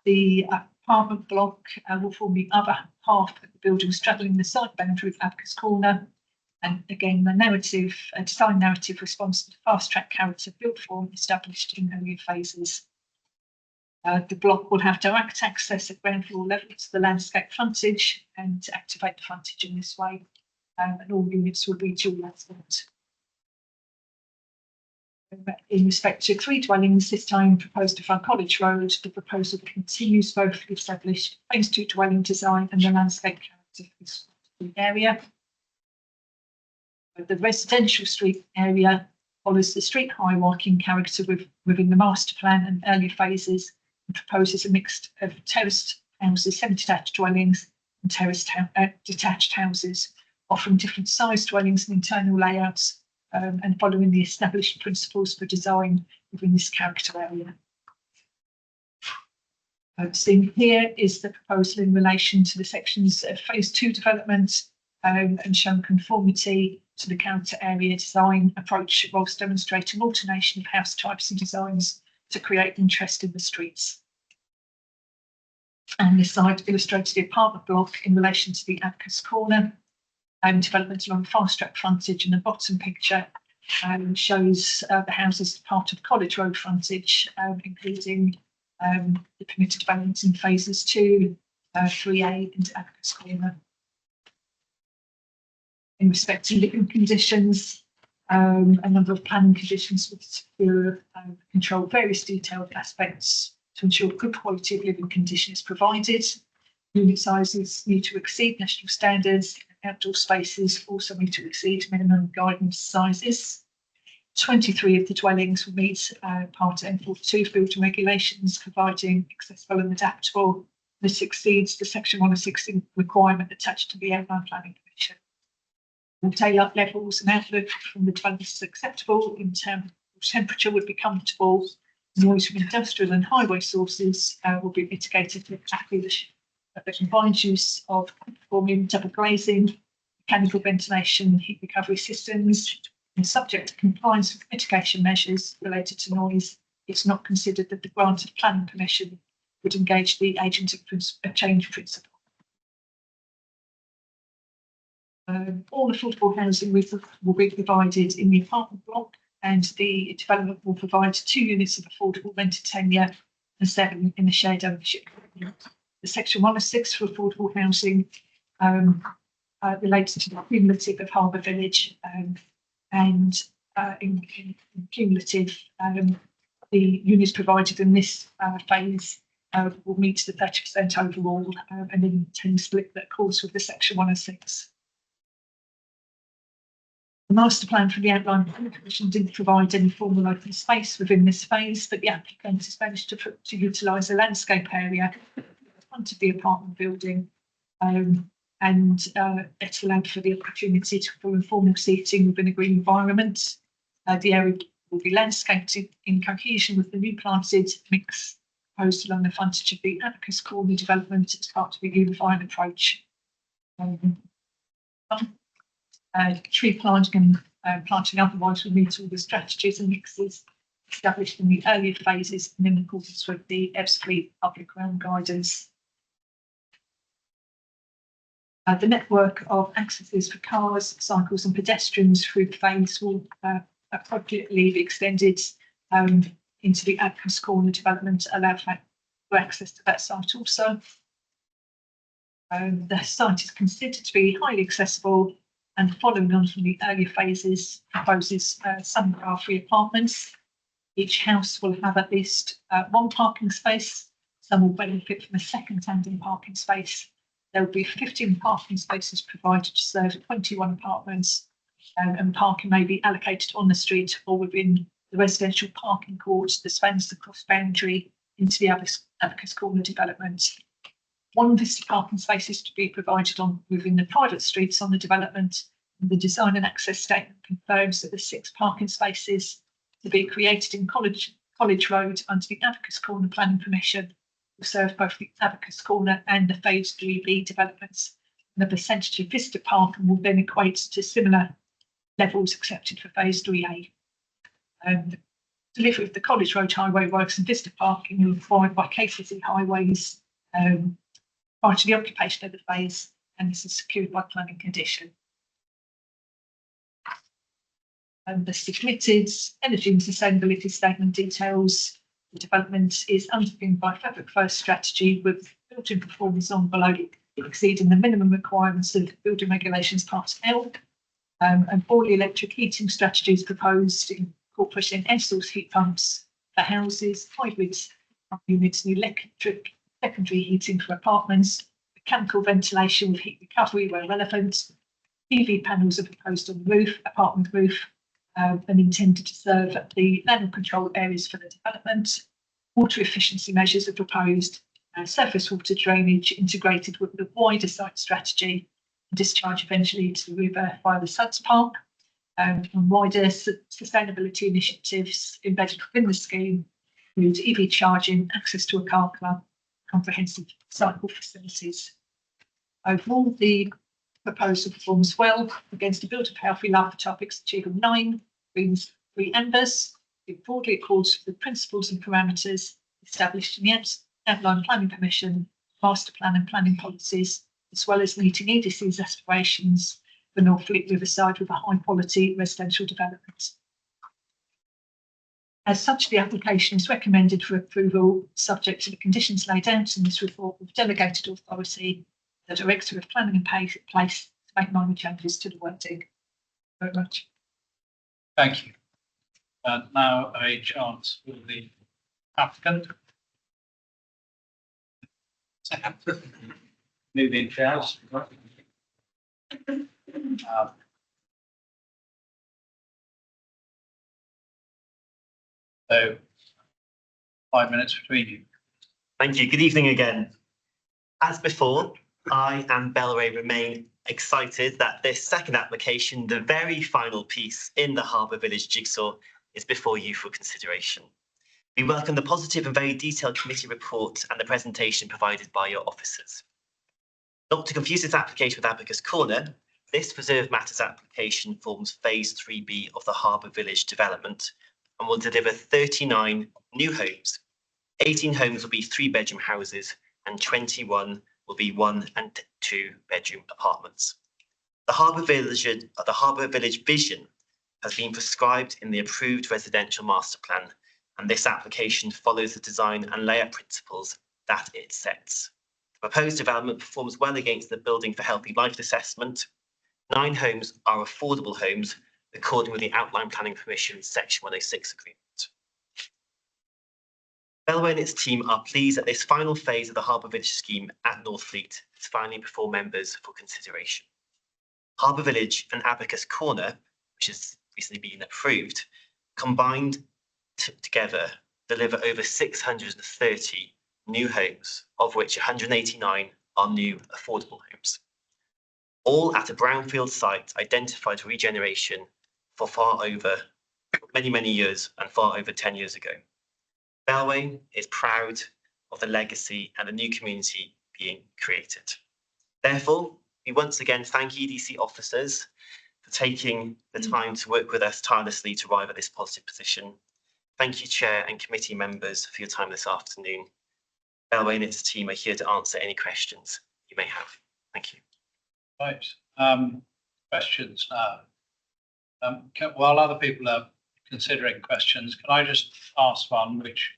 The apartment block will form the other half of the building straddling the site boundary of Abacus Corner. And again, the narrative, design narrative responds to the fast track character built form established in earlier phases. The block will have direct access at ground floor level to the landscape frontage, and to activate the frontage in this way, and all units will be dual landscaped. In respect to 3 dwellings, this time proposed to front College Road, the proposal continues both the established phase 2 dwelling design and the landscape character for the area. The residential street area follows the street hierarchy character within the master plan and earlier phases, and proposes a mix of terraced houses, semi-detached dwellings, and terraced detached houses, offering different sized dwellings and internal layouts, and following the established principles for design within this character area. Seen here is the proposal in relation to the sections of phase 2 development, and shown conformity to the character area design approach, whilst demonstrating alternation of house types and designs to create interest in the streets. And this slide illustrates the apartment block in relation to the Abacus Corner development along fast track frontage, and the bottom picture shows the houses as part of College Road frontage, including the permitted developments in phases 2, 3A and Abacus Corner. In respect to living conditions, a number of planning conditions would secure control various detailed aspects to ensure good quality of living conditions provided. Unit sizes need to exceed national standards. Outdoor spaces also need to exceed minimum guidance sizes. 23 of the dwellings will meet Part M42 building regulations, providing accessible and adaptable. This exceeds the Section 116 requirement attached to the Outline Planning Commission. The daylight levels and outlook from the dwellings is acceptable in terms of temperature would be comfortable. Noise from industrial and highway sources will be mitigated to exactly the combined use of conforming double glazing, mechanical ventilation, heat recovery systems, and subject to compliance with mitigation measures related to noise. It's not considered that the grant of planning permission would engage the agent of change principle. All affordable housing will be provided in the apartment block, and the development will provide 2 units of affordable rented tenure and 7 in the shared ownership. The Section 106 for affordable housing relates to the cumulative of Harbour Village, and in cumulative, the units provided in this phase will meet the 30% overall, and then 10 split that calls with the Section 106. The master plan for the Outline Planning Commission didn't provide any formal open space within this phase, but the applicant has managed to utilise a landscape area in front of the apartment building, and it's allowed for the opportunity for informal seating within a green environment. The area will be landscaped in cohesion with the new planted mix proposed along the frontage of the Abacus Corner development as part of a unifying approach. Tree planting and planting otherwise will meet all the strategies and mixes established in the earlier phases and in accordance with the EBS public realm guidance. The network of accesses for cars, cycles and pedestrians through the phase will appropriately be extended into the Abacus Corner development to allow for access to that site also. The site is considered to be highly accessible, and following on from the earlier phases proposes some car-free apartments. Each house will have at least 1 parking space. Some will benefit from a second tandem parking space. There will be 15 parking spaces provided to serve 21 apartments, and parking may be allocated on the street or within the residential parking court that spans the cross boundary into the Abacus Corner development. 1 visitor parking space is to be provided within the private streets on the development. The design and access statement confirms that the 6 parking spaces to be created in College Road under the Abacus Corner planning permission will serve both the Abacus Corner and the Phase 3B developments. And the percentage of visitor parking will then equate to similar levels accepted for Phase 3A. Delivery of the College Road highway works and visitor parking are required by KCC Highways prior to the occupation of the phase, and this is secured by planning condition. The submitted energy and sustainability statement details the development is underpinned by Fabric First strategy with built-in performance below exceeding the minimum requirements of building regulations Part L, and all the electric heating strategies proposed incorporating air source heat pumps for houses, hybrids units, and electric secondary heating for apartments, mechanical ventilation with heat recovery where relevant. PV panels are proposed on the roof, apartment roof, and intended to serve the landlord control areas for the development. Water efficiency measures are proposed, surface water drainage integrated with the wider site strategy, discharge eventually to the river via the Suds Park, and wider sustainability initiatives embedded within the scheme include EV charging, access to a car club, comprehensive cycle facilities. Overall, the proposal performs well against a built of healthy life topics achieving 9 greens, 3 ambers. It broadly accords with the principles and parameters established in the Outline Planning Commission, Master Plan and planning policies, as well as meeting EDC's aspirations for Northfleet Riverside with a high quality residential development. As such, the application is recommended for approval subject to the conditions laid out in this report with delegated authority, the Director of Planning and Place to make minor changes to the wording. Very much. Thank you. Now a chance for the applicant. Moving chairs. So 5 minutes between you. Thank you. Good evening again. As before, I and Bellway remain excited that this second application, the very final piece in the Harbour Village jigsaw, is before you for consideration. We welcome the positive and very detailed committee report and the presentation provided by your officers. Not to confuse this application with Abacus Corner, this Reserve Matters application forms phase 3B of the Harbour Village development and will deliver 39 new homes. 18 homes will be 3-bedroom houses and 21 will be 1 and 2 bedroom apartments. The Harbour Village vision has been prescribed in the approved residential master plan, and this application follows the design and layout principles that it sets. The proposed development performs well against the Building for Healthy Life assessment. 9 homes are affordable homes according with the Outline Planning Permission Section 106 agreement. Bellway and its team are pleased that this final phase of the Harbour Village scheme at Northfleet is finally before members for consideration. Harbour Village and Abacus Corner, which has recently been approved, combined together deliver over 630 new homes, of which 189 are new affordable homes. All at a brownfield site identified for regeneration for many years and far over 10 years ago. Bellway is proud of the legacy and the new community being created. Therefore, we once again thank EDC officers for taking the time to work with us tirelessly to arrive at this positive position. Thank you, Chair and committee members, for your time this afternoon. Bellway and its team are here to answer any questions you may have. Thank you. Right. Questions now. While other people are considering questions, can I just ask one which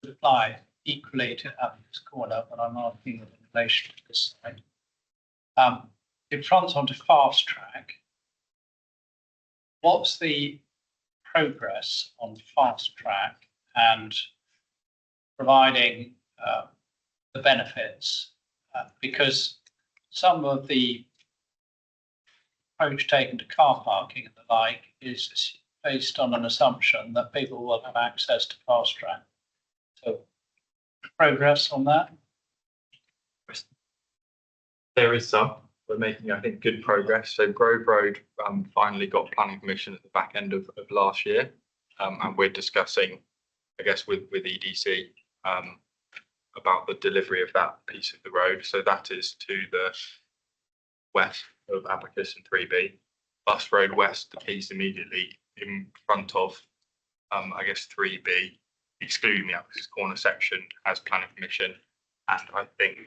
would apply equally to Abacus Corner, but I'm asking in relation to this side. It fronts onto fast track. What's the progress on fast track and providing the benefits? Because some of the approach taken to car parking and the like is based on an assumption that people will have access to fast track. So progress on that? There is some. We're making, I think, good progress. So Grove Road finally got planning permission at the back end of last year, and we're discussing, I guess, with EDC about the delivery of that piece of the road. So that is to the west of Abacus and 3B. Bus Road West, the piece immediately in front of, I guess, 3B, excluding the Abacus Corner section, has planning permission. And I think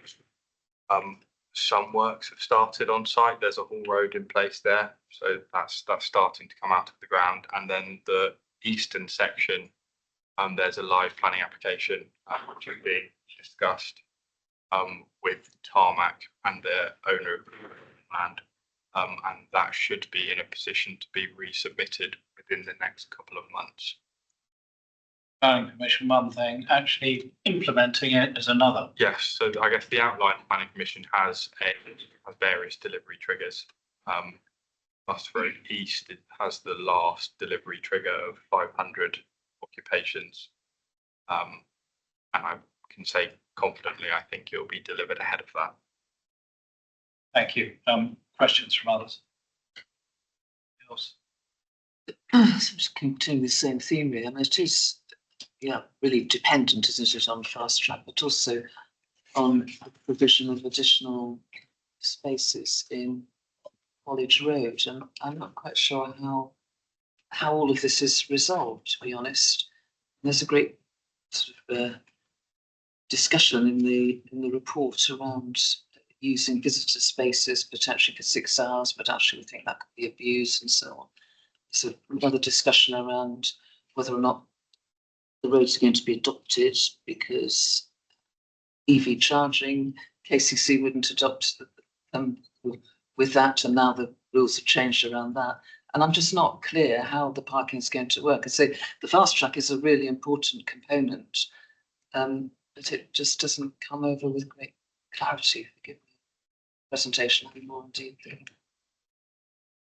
some works have started on site. There's a haul road in place there, so that's starting to come out of the ground. And then the eastern section, there's a live planning application which is being discussed with Tarmac and the owner of the land, and that should be in a position to be resubmitted within the next couple of months. Planning permission, one thing, actually implementing it is another. Yes, so I guess the outline planning permission has various delivery triggers. Bus Road East, it has the last delivery trigger of 500 occupations, and I can say confidently I think it will be delivered ahead of that. Thank you. Questions from others? So just continue the same theme really. I mean, it is really dependent, isn't it, on fast track, but also on the provision of additional spaces in College Road. And I'm not quite sure how all of this is resolved, to be honest. There's a great sort of discussion in the report around using visitor spaces potentially for 6 hours, but actually we think that could be abused and so on. So another discussion around whether or not the roads are going to be adopted because EV charging, KCC wouldn't adopt them with that, and now the rules have changed around that. And I'm just not clear how the parking is going to work. I say the fast track is a really important component, but it just doesn't come over with great clarity. If you give me a presentation, I'll be more in detail.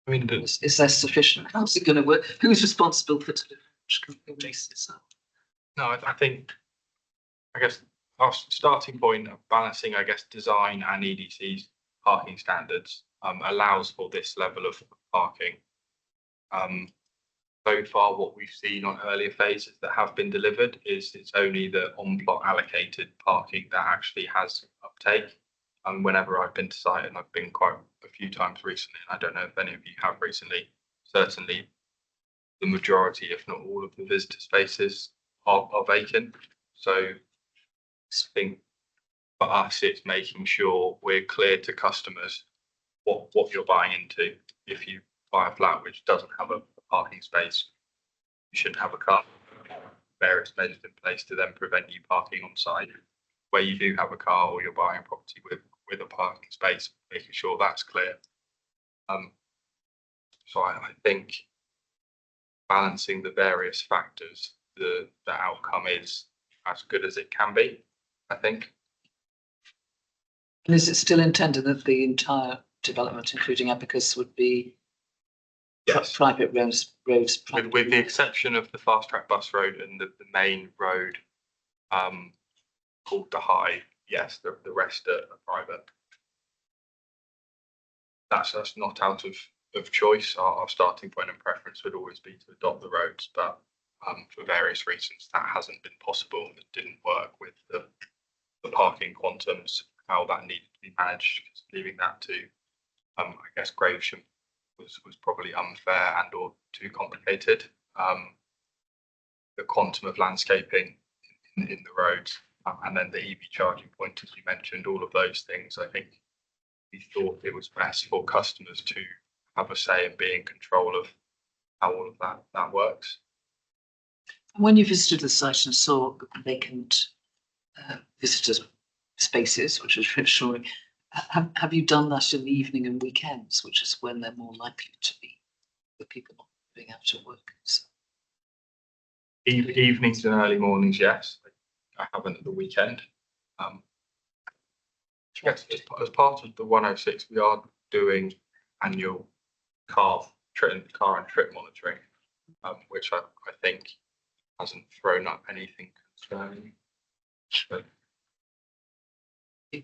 I mean, Is there sufficient? How's it going to work? Who's responsible for delivering? Which can we base this up? no, I think, I guess our starting point of balancing, I guess, design and EDC's parking standards allows for this level of parking. So far, what we've seen on earlier phases that have been delivered is it's only the on-plot allocated parking that actually has uptake. And whenever I've been to site, and I've been quite a few times recently, and I don't know if any of you have recently, certainly the majority, if not all of the visitor spaces are vacant. So I think for us, it's making sure we're clear to customers what you're buying into. If you buy a flat which doesn't have a parking space, you shouldn't have a car. Various measures in place to then prevent you parking on site. Where you do have a car or you're buying a property with a parking space, making sure that's clear. So I think balancing the various factors, the outcome is as good as it can be, I think. And is it still intended that the entire development, including Abacus, would be private roads? With the exception of the fast track bus road and the main road called the High, yes, the rest are private. That's not out of choice. Our starting point and preference would always be to adopt the roads, but for various reasons that hasn't been possible. It didn't work with the parking quantums, how that needed to be managed. Leaving that to I guess Gravesham was probably unfair and or too complicated. The quantum of landscaping in the roads and then the EV charging point, as you mentioned, all of those things, I think we thought it was best for customers to have a say and be in control of how all of that works. When you visited the site and saw vacant visitor spaces, which was reassuring, have you done that in the evening and weekends, which is when they're more likely to be the people not being able to work? So. Evenings and early mornings, yes. I haven't at the weekend. Yes, as part of the 106, we are doing annual car and trip monitoring, which I think hasn't thrown up anything concerning. But can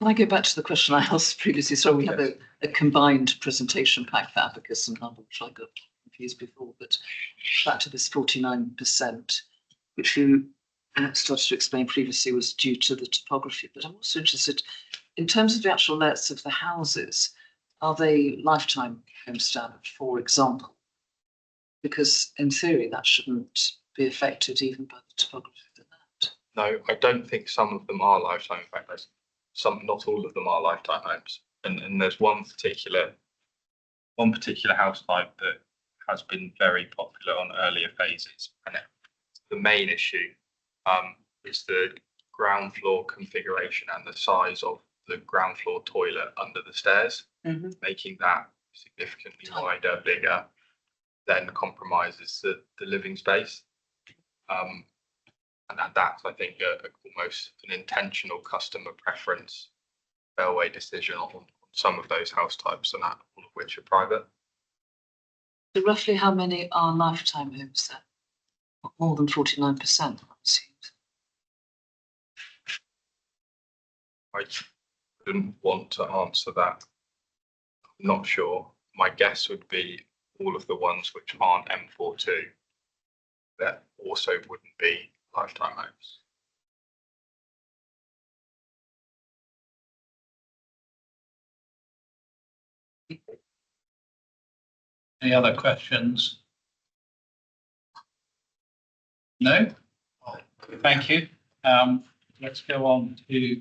I go back to the question I asked previously? So we have a combined presentation pack for Abacus and Humble, which I got confused before, but back to this 49%, which you started to explain previously was due to the topography. But I'm also interested in terms of the actual layouts of the houses, are they lifetime home standard, for example? Because in theory, that shouldn't be affected even by the topography of the land. No, I don't think some of them are lifetime. In fact, not all of them are lifetime homes. And there's one particular house type that has been very popular on earlier phases. And the main issue is the ground floor configuration and the size of the ground floor toilet under the stairs, making that significantly wider, bigger, then compromises the living space. And that's, I think, almost an intentional customer preference Bellway decision on some of those house types, and all of which are private. So roughly how many are lifetime homes then? More than 49%, it seems. I wouldn't want to answer that. I'm not sure. My guess would be all of the ones which aren't M42 that also wouldn't be lifetime homes. Any other questions? No? Thank you. Let's go on to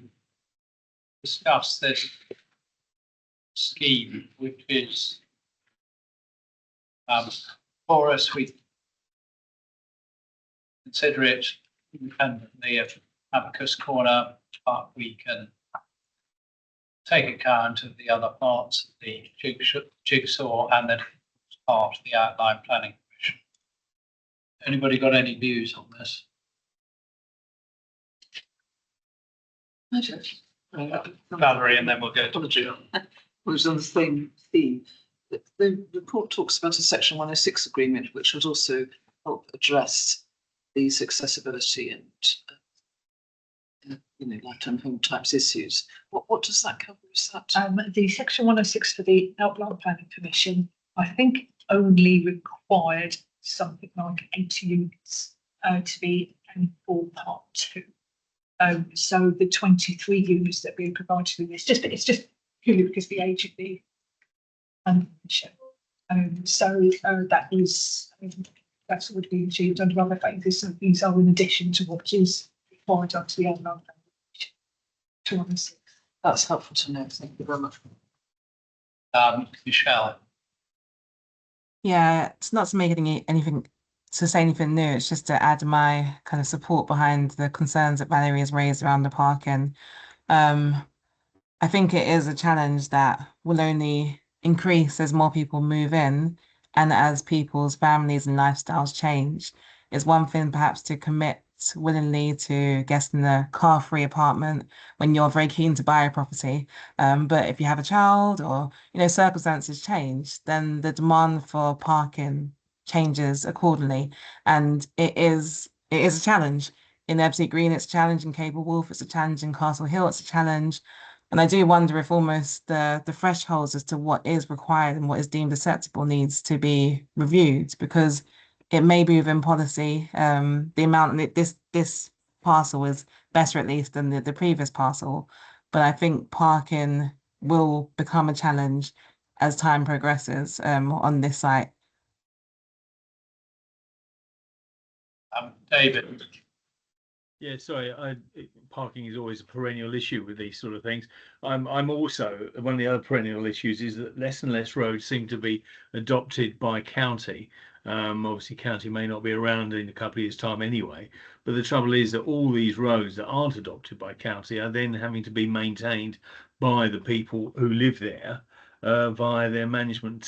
discuss this scheme, which is for us, we consider it independently of Abacus Corner, but we can take account of the other parts of the jigsaw and that it's part of the outline planning commission. Anybody got any views on this? I don't. Valerie, and then we'll go to Apology. Well, it's on the same theme. The report talks about a Section 106 agreement, which would also help address these accessibility and lifetime home types issues. What does that cover? Is that The Section 106 for the Outline Planning Commission, I think, only required something like 80 units to be for Part 2. So the 23 units that we provided in this, it's just purely because of the age of the commission. That's what would be achieved under other phases. So these are in addition to what is required under the Outline Planning Commission. 206. That's helpful to know. Thank you very much. Michelle. Yeah, it's not to make anything to say anything new. It's just to add my kind of support behind the concerns that Valerie has raised around the parking. I think it is a challenge that will only increase as more people move in and as people's families and lifestyles change. It's one thing perhaps to commit willingly to getting a car-free apartment when you're very keen to buy a property. But if you have a child or, circumstances change, then the demand for parking changes accordingly. And it is a challenge. In Ebbsfleet Green, it's a challenge. In Cable Wolf, it's a challenge. In Castle Hill, it's a challenge. And I do wonder if almost the thresholds as to what is required and what is deemed acceptable needs to be reviewed, because it may be within policy. The amount this parcel is better at least than the previous parcel, but I think parking will become a challenge as time progresses on this site. David. Yeah, sorry. Parking is always a perennial issue with these sort of things. I'm also, one of the other perennial issues is that less and less roads seem to be adopted by county. Obviously, county may not be around in a couple of years' time anyway. But the trouble is that all these roads that aren't adopted by county are then having to be maintained by the people who live there via their management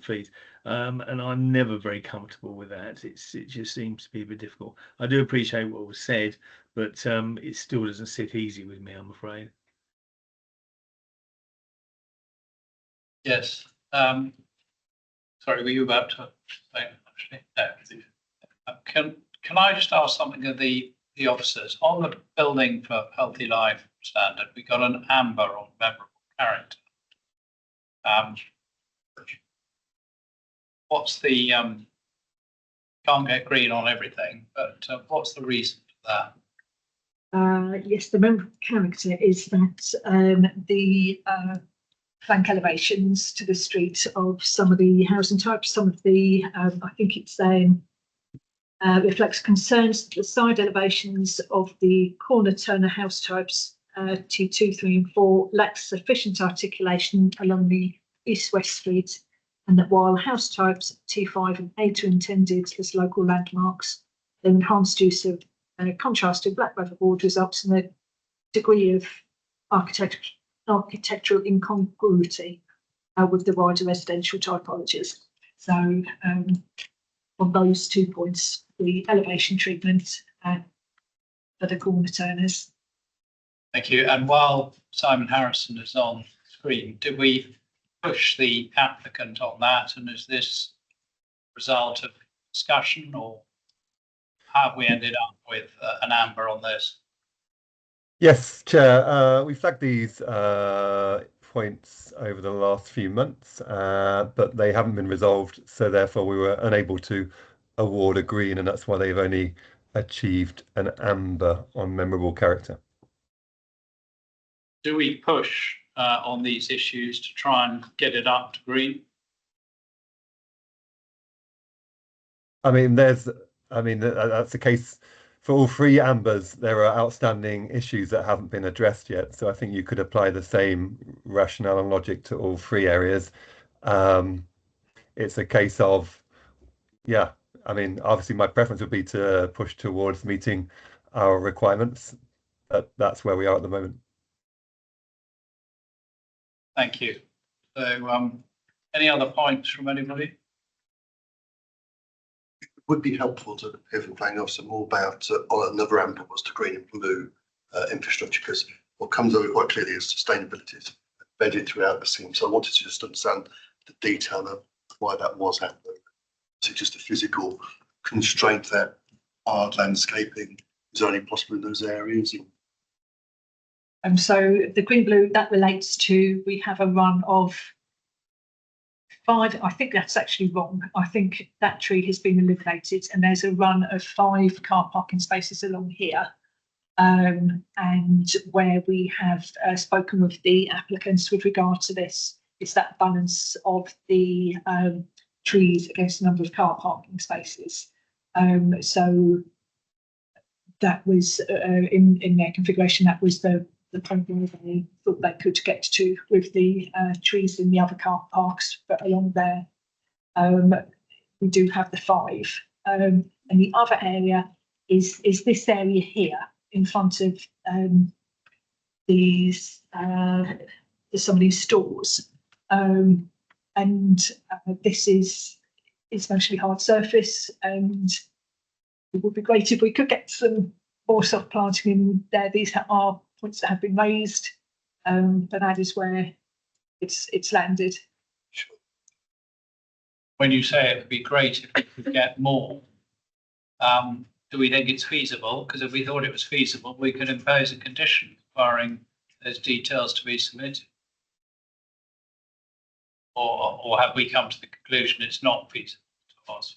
fees. And I'm never very comfortable with that. It just seems to be a bit difficult. I do appreciate what was said, but it still doesn't sit easy with me, I'm afraid. Yes. Sorry, were you about to say actually? No. Can I just ask something of the officers on the building for healthy life standard? We got an amber on memorable character. What's the can't get green on everything, but what's the reason for that? Yes, the memorable character is that the flank elevations to the street of some of the housing types, some of the, I think it's saying, reflects concerns that the side elevations of the corner turner house types T2, 3 and 4 lacks sufficient articulation along the east-west street, and that while house types T5 and 8 are intended as local landmarks, the enhanced use of contrasted black weatherboard results in a degree of architectural incongruity with the wider residential typologies. So on those 2 points, the elevation treatment for the corner turners. Thank you. And while Simon Harrison is on screen, did we push the applicant on that? And is this result of discussion, or have we ended up with an amber on this? Yes, Chair. We flagged these points over the last few months, but they haven't been resolved. So therefore, we were unable to award a green, and that's why they've only achieved an amber on memorable character. Do we push on these issues to try and get it up to green? I mean, that's the case for all 3 ambers. There are outstanding issues that haven't been addressed yet. So I think you could apply the same rationale and logic to all 3 areas. It's a case of, yeah, I mean, obviously my preference would be to push towards meeting our requirements, but that's where we are at the moment. Thank you. So any other points from anybody? It would be helpful to hear from the planning officer more about another amber was to green and blue infrastructure, because what comes over quite clearly is sustainability is embedded throughout the scheme. So I wanted to just understand the detail of why that was happening. Is it just a physical constraint that hard landscaping is only possible in those areas? So the green blue, that relates to, we have a run of 5, I think that's actually wrong. I think that tree has been eliminated and there's a run of 5 car parking spaces along here. And where we have spoken with the applicants with regard to this, it's that balance of the trees against the number of car parking spaces. So that was in their configuration, that was the problem they thought they could get to with the trees in the other car parks, but along there we do have the 5. And the other area is this area here in front of these some of these stores, and this is mostly hard surface, and it would be great if we could get some more soft planting in there. These are points that have been raised, but that is where it's landed. When you say it would be great if we could get more, do we think it's feasible? Because if we thought it was feasible, we could impose a condition requiring those details to be submitted. Or have we come to the conclusion it's not feasible to us?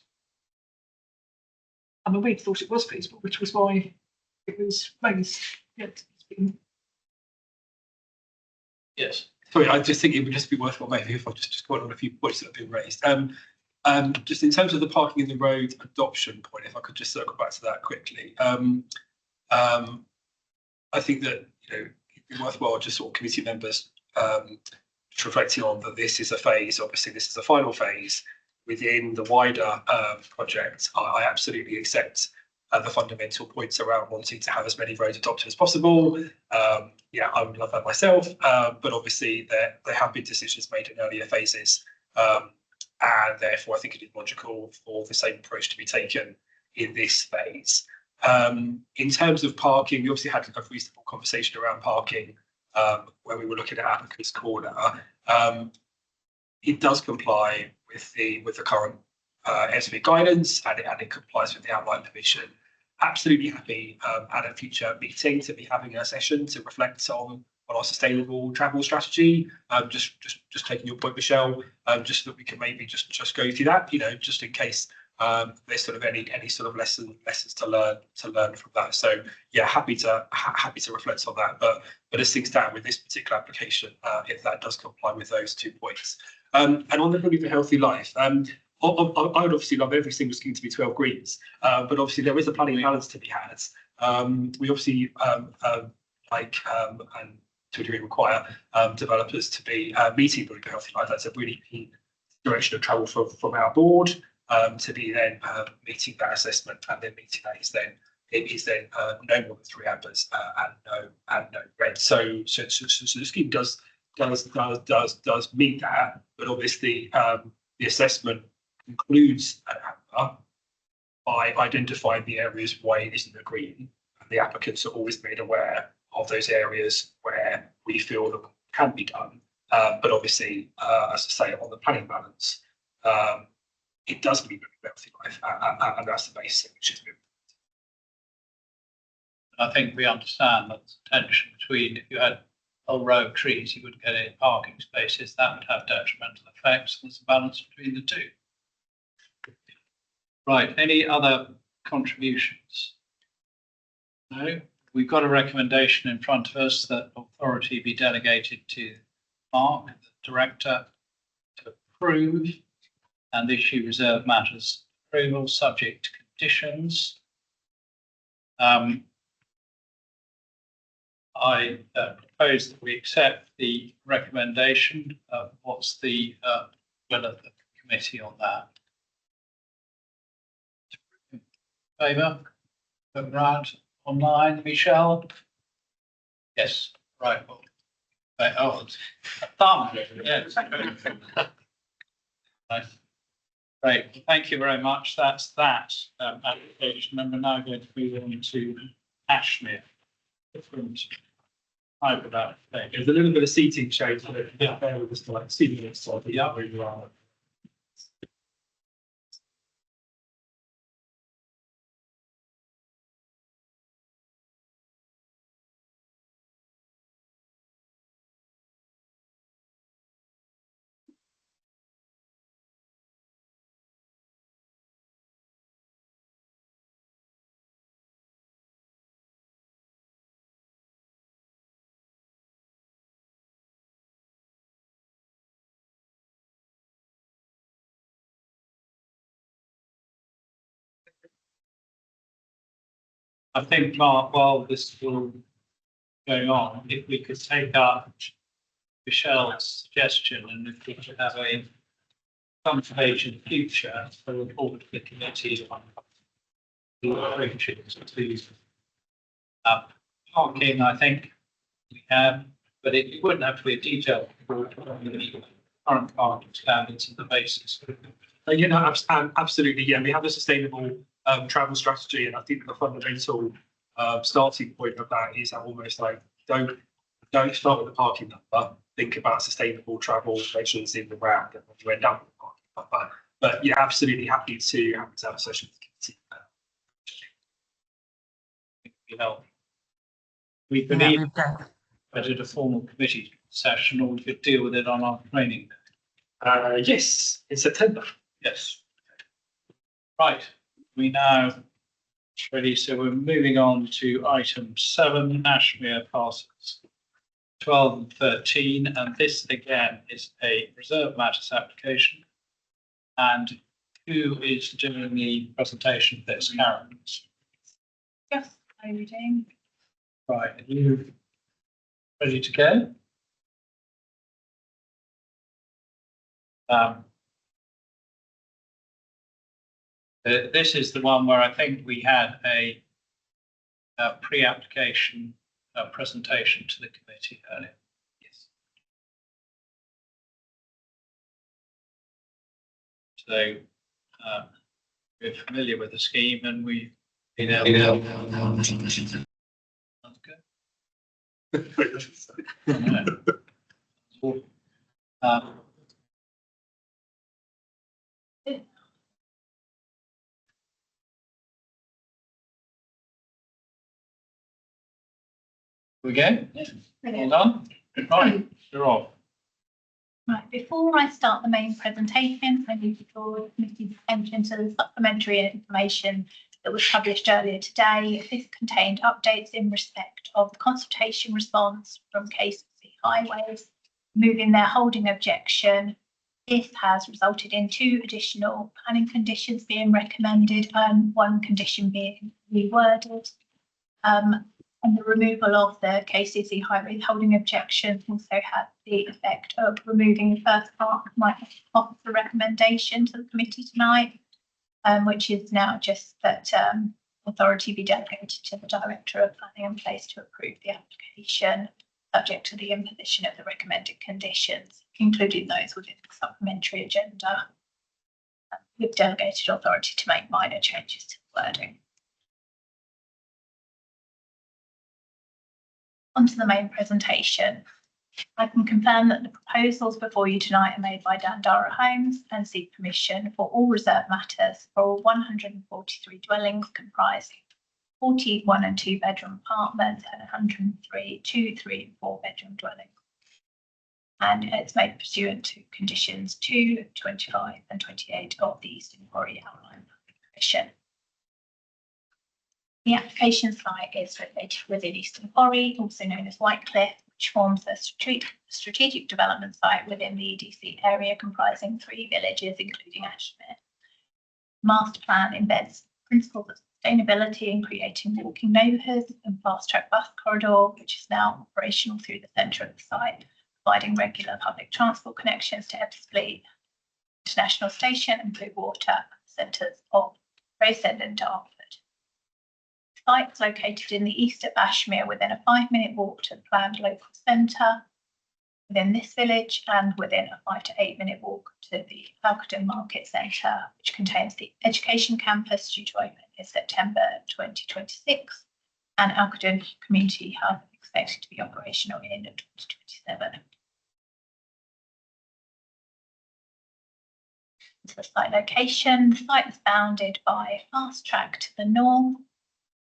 I mean, we thought it was feasible, which was why it was raised. Yes. Sorry, I just think it would just be worthwhile maybe if I just go on a few points that have been raised. Just in terms of the parking in the road adoption point, if I could just circle back to that quickly. I think that it'd be worthwhile just sort of committee members reflecting on that this is a phase. Obviously, this is the final phase within the wider project. I absolutely accept the fundamental points around wanting to have as many roads adopted as possible. Yeah, I would love that myself, but obviously there have been decisions made in earlier phases, and therefore I think it is logical for the same approach to be taken in this phase. In terms of parking, we obviously had a reasonable conversation around parking where we were looking at Applicant's Corner. It does comply with the current SB guidance, and it complies with the outline permission. Absolutely happy at a future meeting to be having a session to reflect on our sustainable travel strategy. Just taking your point, Michelle, just so that we can maybe just go through that, just in case there's sort of any sort of lessons to learn from that. So yeah, happy to reflect on that. But as things stand with this particular application, if that does comply with those 2 points. And on the Building for Healthy Life, I would obviously love every single scheme to be 12 greens, but obviously there is a planning balance to be had. We obviously and to a degree require developers to be meeting Building for Healthy Life. That's a really key direction of travel from our board, to be then meeting that assessment, and then meeting that is then no more than 3 ambers and no red. So the scheme does meet that, but obviously the assessment includes an amber by identifying the areas where it isn't a green, and the applicants are always made aware of those areas where we feel that can be done. But obviously, as I say, on the planning balance, it does meet Building for Healthy Life, and that's the basis which is moved. I think we understand that the tension between, if you had whole row of trees, you wouldn't get any parking spaces. That would have detrimental effects. There's a balance between the two. Right, any other contributions? No, we've got a recommendation in front of us that authority be delegated to Mark, the director, to approve and issue reserve matters approval subject to conditions. I propose that we accept the recommendation. What's the will of the committee on that? Favour? Look round online, Michelle? Yes, right. Well, oh, it's a thumb. Yes. Right. Great. Thank you very much. That's that application. And we're now going to move on to Ashmere. Different over that thing. There's a little bit of seating change, but yeah, bear with us for like 2 minutes. So Yeah. where you are. I think, Mark, while this is all going on, if we could take up Michelle's suggestion and if we could have a some page in the future for a report to the committee on the approaches to parking, I think we have, but it wouldn't have to be a detailed report on the current parking standards and the basis. You know, absolutely. Yeah, we have a sustainable travel strategy, and I think the fundamental starting point of that is almost like don't start with the parking number. Think about sustainable travel measures in the round, and you end up with the parking number. But yeah, absolutely happy to have a session with the committee. We believe we've got- I did a formal committee session, or we could deal with it on our training. Yes, in September. Yes. Right, we now ready, so we're moving on to item 7, Ashmere parcels 12 and 13, and this again is a reserve matters application. And who is doing the presentation of this, Karen? Yes, how are you doing? Right, are you ready to go? This is the one where I think we had a pre-application presentation to the committee earlier. Yes. So we're familiar with the scheme and we've been able to. We go? Hold on. Right, you're off. Right, before I start the main presentation, I need to draw the committee's attention to the supplementary information that was published earlier today. This contained updates in respect of the consultation response from KCC Highways, moving their holding objection. This has resulted in 2 additional planning conditions being recommended and 1 condition being reworded. And the removal of the KCC Highways holding objection also had the effect of removing the first part of my offer recommendation to the committee tonight, which is now just that authority be delegated to the Director of Planning and Place to approve the application, subject to the imposition of the recommended conditions, including those within the supplementary agenda, with delegated authority to make minor changes to the wording. Onto the main presentation. I can confirm that the proposals before you tonight are made by Dandara Homes and seek permission for all reserve matters for all 143 dwellings comprising 41 and 2 bedroom apartments and 103 2, 3 and 4 bedroom dwellings. And it's made pursuant to conditions 2, 25 and 28 of the Eastern Quarry Outline Commission. The application site is located within Eastern Quarry, also known as Whitecliff, which forms a strategic development site within the EDC area comprising 3 villages, including Ashmere. Master plan embeds principles of sustainability in creating walking neighbourhoods and fast-track bus corridor, which is now operational through the centre of the site, providing regular public transport connections to Ebbsfleet International Station and Blue Water centres of Gravesend and Dartford. Site is located in the east of Ashmere within a 5-minute walk to the planned local centre within this village and within a 5 to 8 minute walk to the Alcadon Market Centre, which contains the education campus due to open in September 2026 and Alcadon Community Hub expected to be operational in 2027. To the site location, the site is bounded by Fast Track to the north,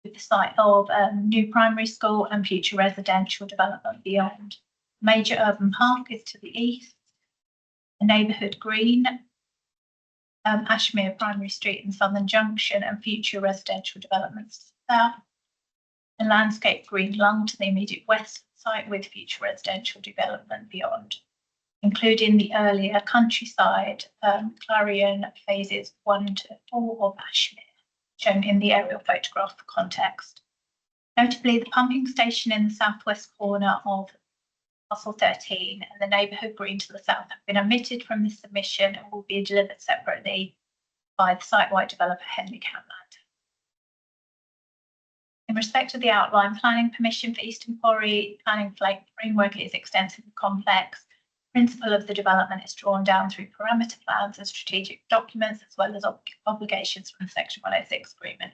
with the site of new primary school and future residential development beyond. Major urban park is to the east, the neighbourhood green, Ashmere Primary Street and Southern Junction, and future residential developments to the south. The landscape green lung to the immediate west site with future residential development beyond, including the earlier countryside Clarion phases 1 to 4 of Ashmere, shown in the aerial photograph for context. Notably, the pumping station in the southwest corner of Parcel 13 and the neighbourhood green to the south have been omitted from this submission and will be delivered separately by the site-wide developer Henley Camland. In respect of the outline planning permission for Eastern Quarry, planning framework is extensive and complex. The principle of the development is drawn down through parameter plans and strategic documents, as well as obligations from the Section 106 agreement.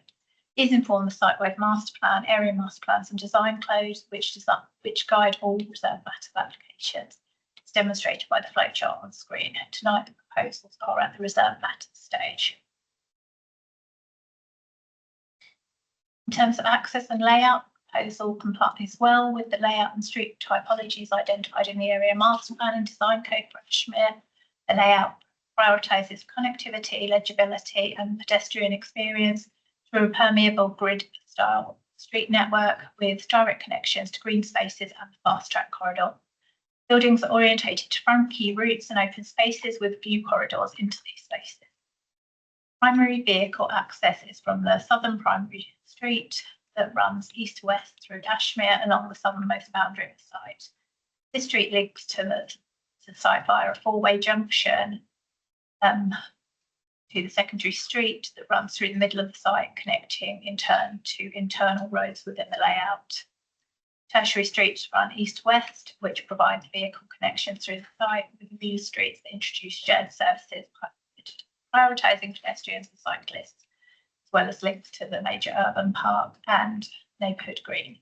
These inform the site-wide master plan, area master plans and design codes, which guide all reserve matter applications. It's demonstrated by the flowchart on screen. Tonight, the proposals are at the reserve matter stage. In terms of access and layout, the proposal complies well with the layout and street typologies identified in the area master plan and design code for Ashmere. The layout prioritises connectivity, legibility and pedestrian experience through a permeable grid-style street network with direct connections to green spaces and the fast track corridor. Buildings are orientated to front key routes and open spaces with view corridors into these spaces. Primary vehicle access is from the southern primary street that runs east to west through Ashmere along the southernmost boundary of the site. This street links to the site via a four-way junction to the secondary street that runs through the middle of the site, connecting in turn to internal roads within the layout. Tertiary streets run east-west, which provides vehicle connections through the site, with view streets that introduce shared services, prioritising pedestrians and cyclists, as well as links to the major urban park and neighbourhood green.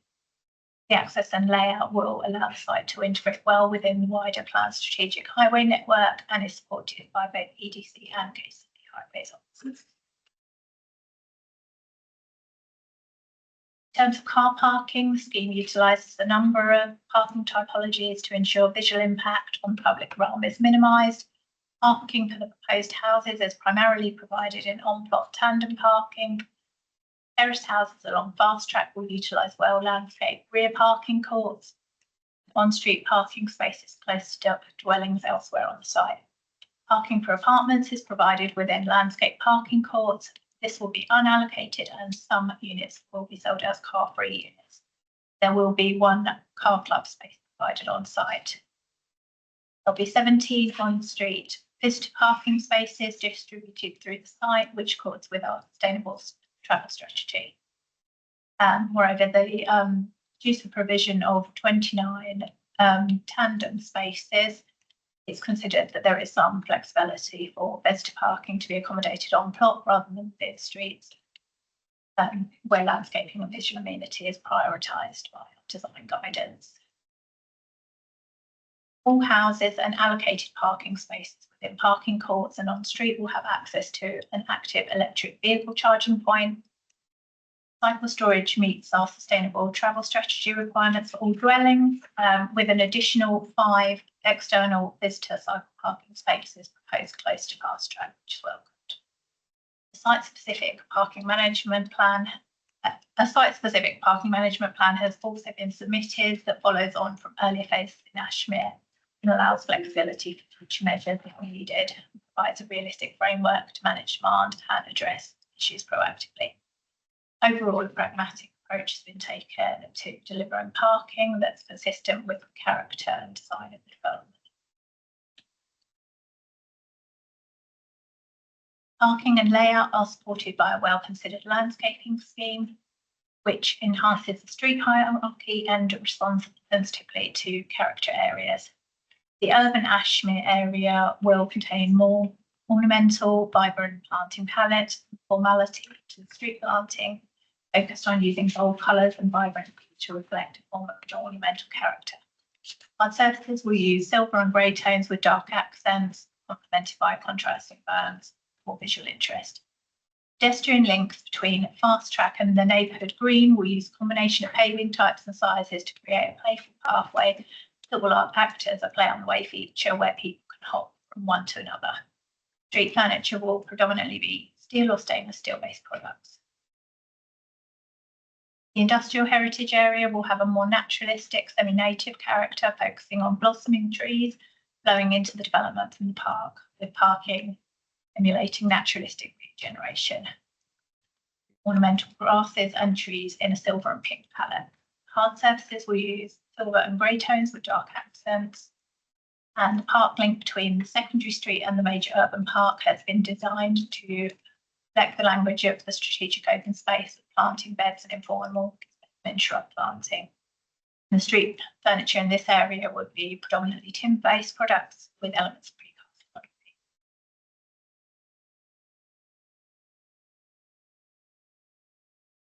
The access and layout will allow the site to integrate well within the wider planned strategic highway network and is supported by both EDC and KCB highways officers. In terms of car parking, the scheme utilises a number of parking typologies to ensure visual impact on the public realm is minimised. Parking for the proposed houses is primarily provided in on-plot tandem parking. Terraced houses along Fast Track will utilise well-landscaped rear parking courts. On-street parking spaces close to dwellings elsewhere on the site. Parking for apartments is provided within landscape parking courts. This will be unallocated and some units will be sold as car-free units. There will be one car club space provided on site. There'll be 17 on-street visitor parking spaces distributed through the site, which accords with our sustainable travel strategy. Moreover, due to the provision of 29 tandem spaces, it's considered that there is some flexibility for visitor parking to be accommodated on plot rather than within streets, where landscaping and visual amenity is prioritised by design guidance. All houses and allocated parking spaces within parking courts and on street will have access to an active electric vehicle charging point. Cycle storage meets our sustainable travel strategy requirements for all dwellings, with an additional 5 external visitor cycle parking spaces proposed close to Fast Track, which is welcomed. A site-specific parking management plan has also been submitted that follows on from earlier phases in Ashmere and allows flexibility for future measures if needed, and provides a realistic framework to manage demand and address issues proactively. Overall, a pragmatic approach has been taken to delivering parking that's consistent with the character and design of the development. Parking and layout are supported by a well-considered landscaping scheme, which enhances the street hierarchy and responds sensitively to character areas. The urban Ashmere area will contain more ornamental, vibrant planting palettes, formality to the street planting, focused on using bold colours and vibrant to reflect a form of ornamental character. Hard surfaces will use silver and grey tones with dark accents, complemented by contrasting burns for visual interest. Pedestrian links between Fast Track and the neighbourhood green will use a combination of paving types and sizes to create a playful pathway that will act as a play on the way feature where people can hop from one to another. Street furniture will predominantly be steel or stainless steel based products. The industrial heritage area will have a more naturalistic, semi-native character, focusing on blossoming trees flowing into the development from the park, with parking emulating naturalistic regeneration. Ornamental grasses and trees in a silver and pink palette. Hard surfaces will use silver and grey tones with dark accents. And the park link between the secondary street and the major urban park has been designed to reflect the language of the strategic open space, planting beds and informal and shrub planting. And the street furniture in this area would be predominantly timber-based products with elements of precast photography.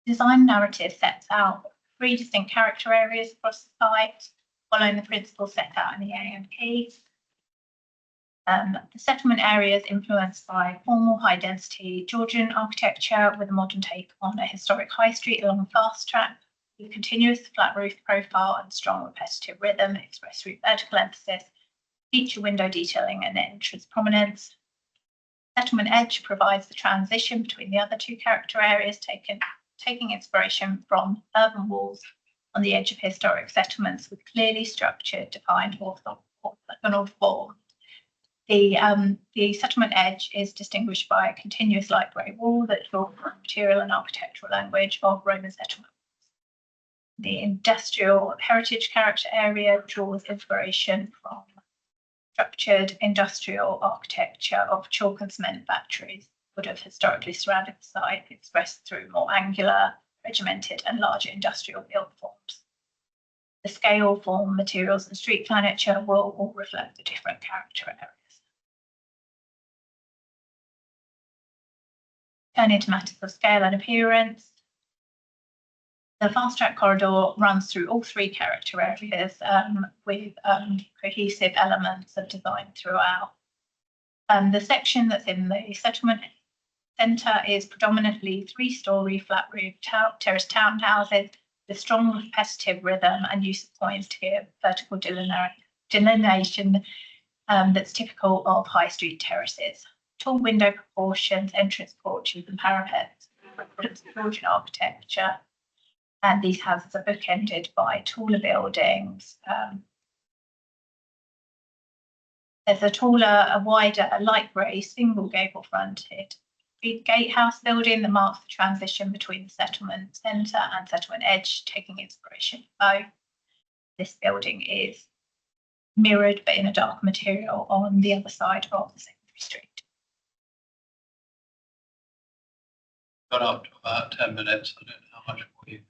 Design narrative sets out 3 distinct character areas across the site, following the principles set out in the AMP. The settlement area is influenced by formal high-density Georgian architecture with a modern take on a historic high street along Fast Track, with continuous flat roof profile and strong repetitive rhythm, express route vertical emphasis, feature window detailing and entrance prominence. Settlement edge provides the transition between the other 2 character areas, taking inspiration from urban walls on the edge of historic settlements with clearly structured, defined orthogonal form. The settlement edge is distinguished by a continuous light grey wall that draws from material and architectural language of Roman settlement. The industrial heritage character area draws inspiration from structured industrial architecture of chalk and cement factories would have historically surrounded the site, expressed through more angular, regimented and larger industrial build forms. The scale, form, materials and street furniture will all reflect the different character areas. Turning to matters of scale and appearance, the Fast Track corridor runs through all 3 character areas with cohesive elements of design throughout. The section that's in the settlement centre is predominantly 3-storey flat roof terraced townhouses with strong repetitive rhythm and use of points to give vertical delineation that's typical of high street terraces. Tall window proportions, entrance porches and parapets, Georgian architecture, and these houses are bookended by taller buildings. There's a wider, light grey, single gable fronted gatehouse building that marks the transition between the settlement centre and settlement edge, taking inspiration from both. This building is mirrored but in a darker material on the other side of the secondary street. Got up to about 10 minutes. I don't know how much more you.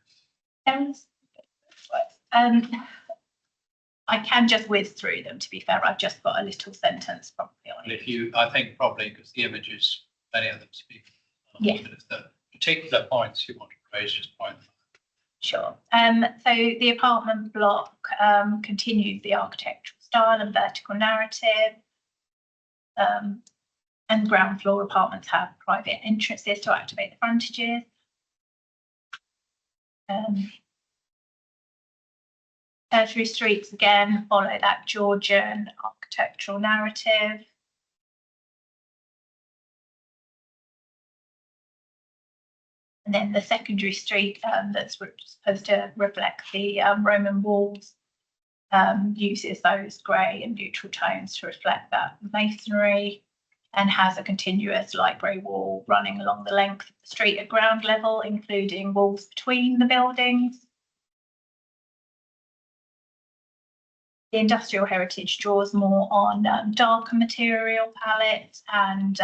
I can just whiz through them, to be fair. I've just got a little sentence probably on it. If you, I think probably because the images, many of them speak. Yeah. But if the particular points you want to raise, just point them. Sure. So the apartment block continues the architectural style and vertical narrative. And ground floor apartments have private entrances to activate the frontages. Tertiary streets again follow that Georgian architectural narrative. And then the secondary street that's supposed to reflect the Roman walls uses those grey and neutral tones to reflect that masonry, and has a continuous light grey wall running along the length of the street at ground level, including walls between the buildings. The industrial heritage draws more on darker material palettes and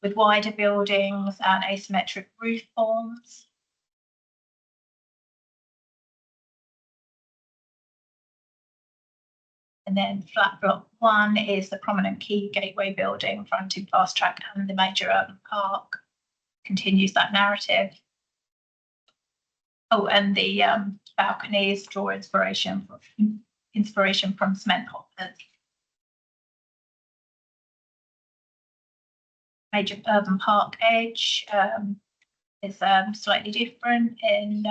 with wider buildings and asymmetric roof forms. And then flat block 1 is the prominent key gateway building fronting Fast Track and the major urban park. Continues that narrative. Oh, and the balconies draw inspiration from cement hoppers. Major urban park edge is slightly different in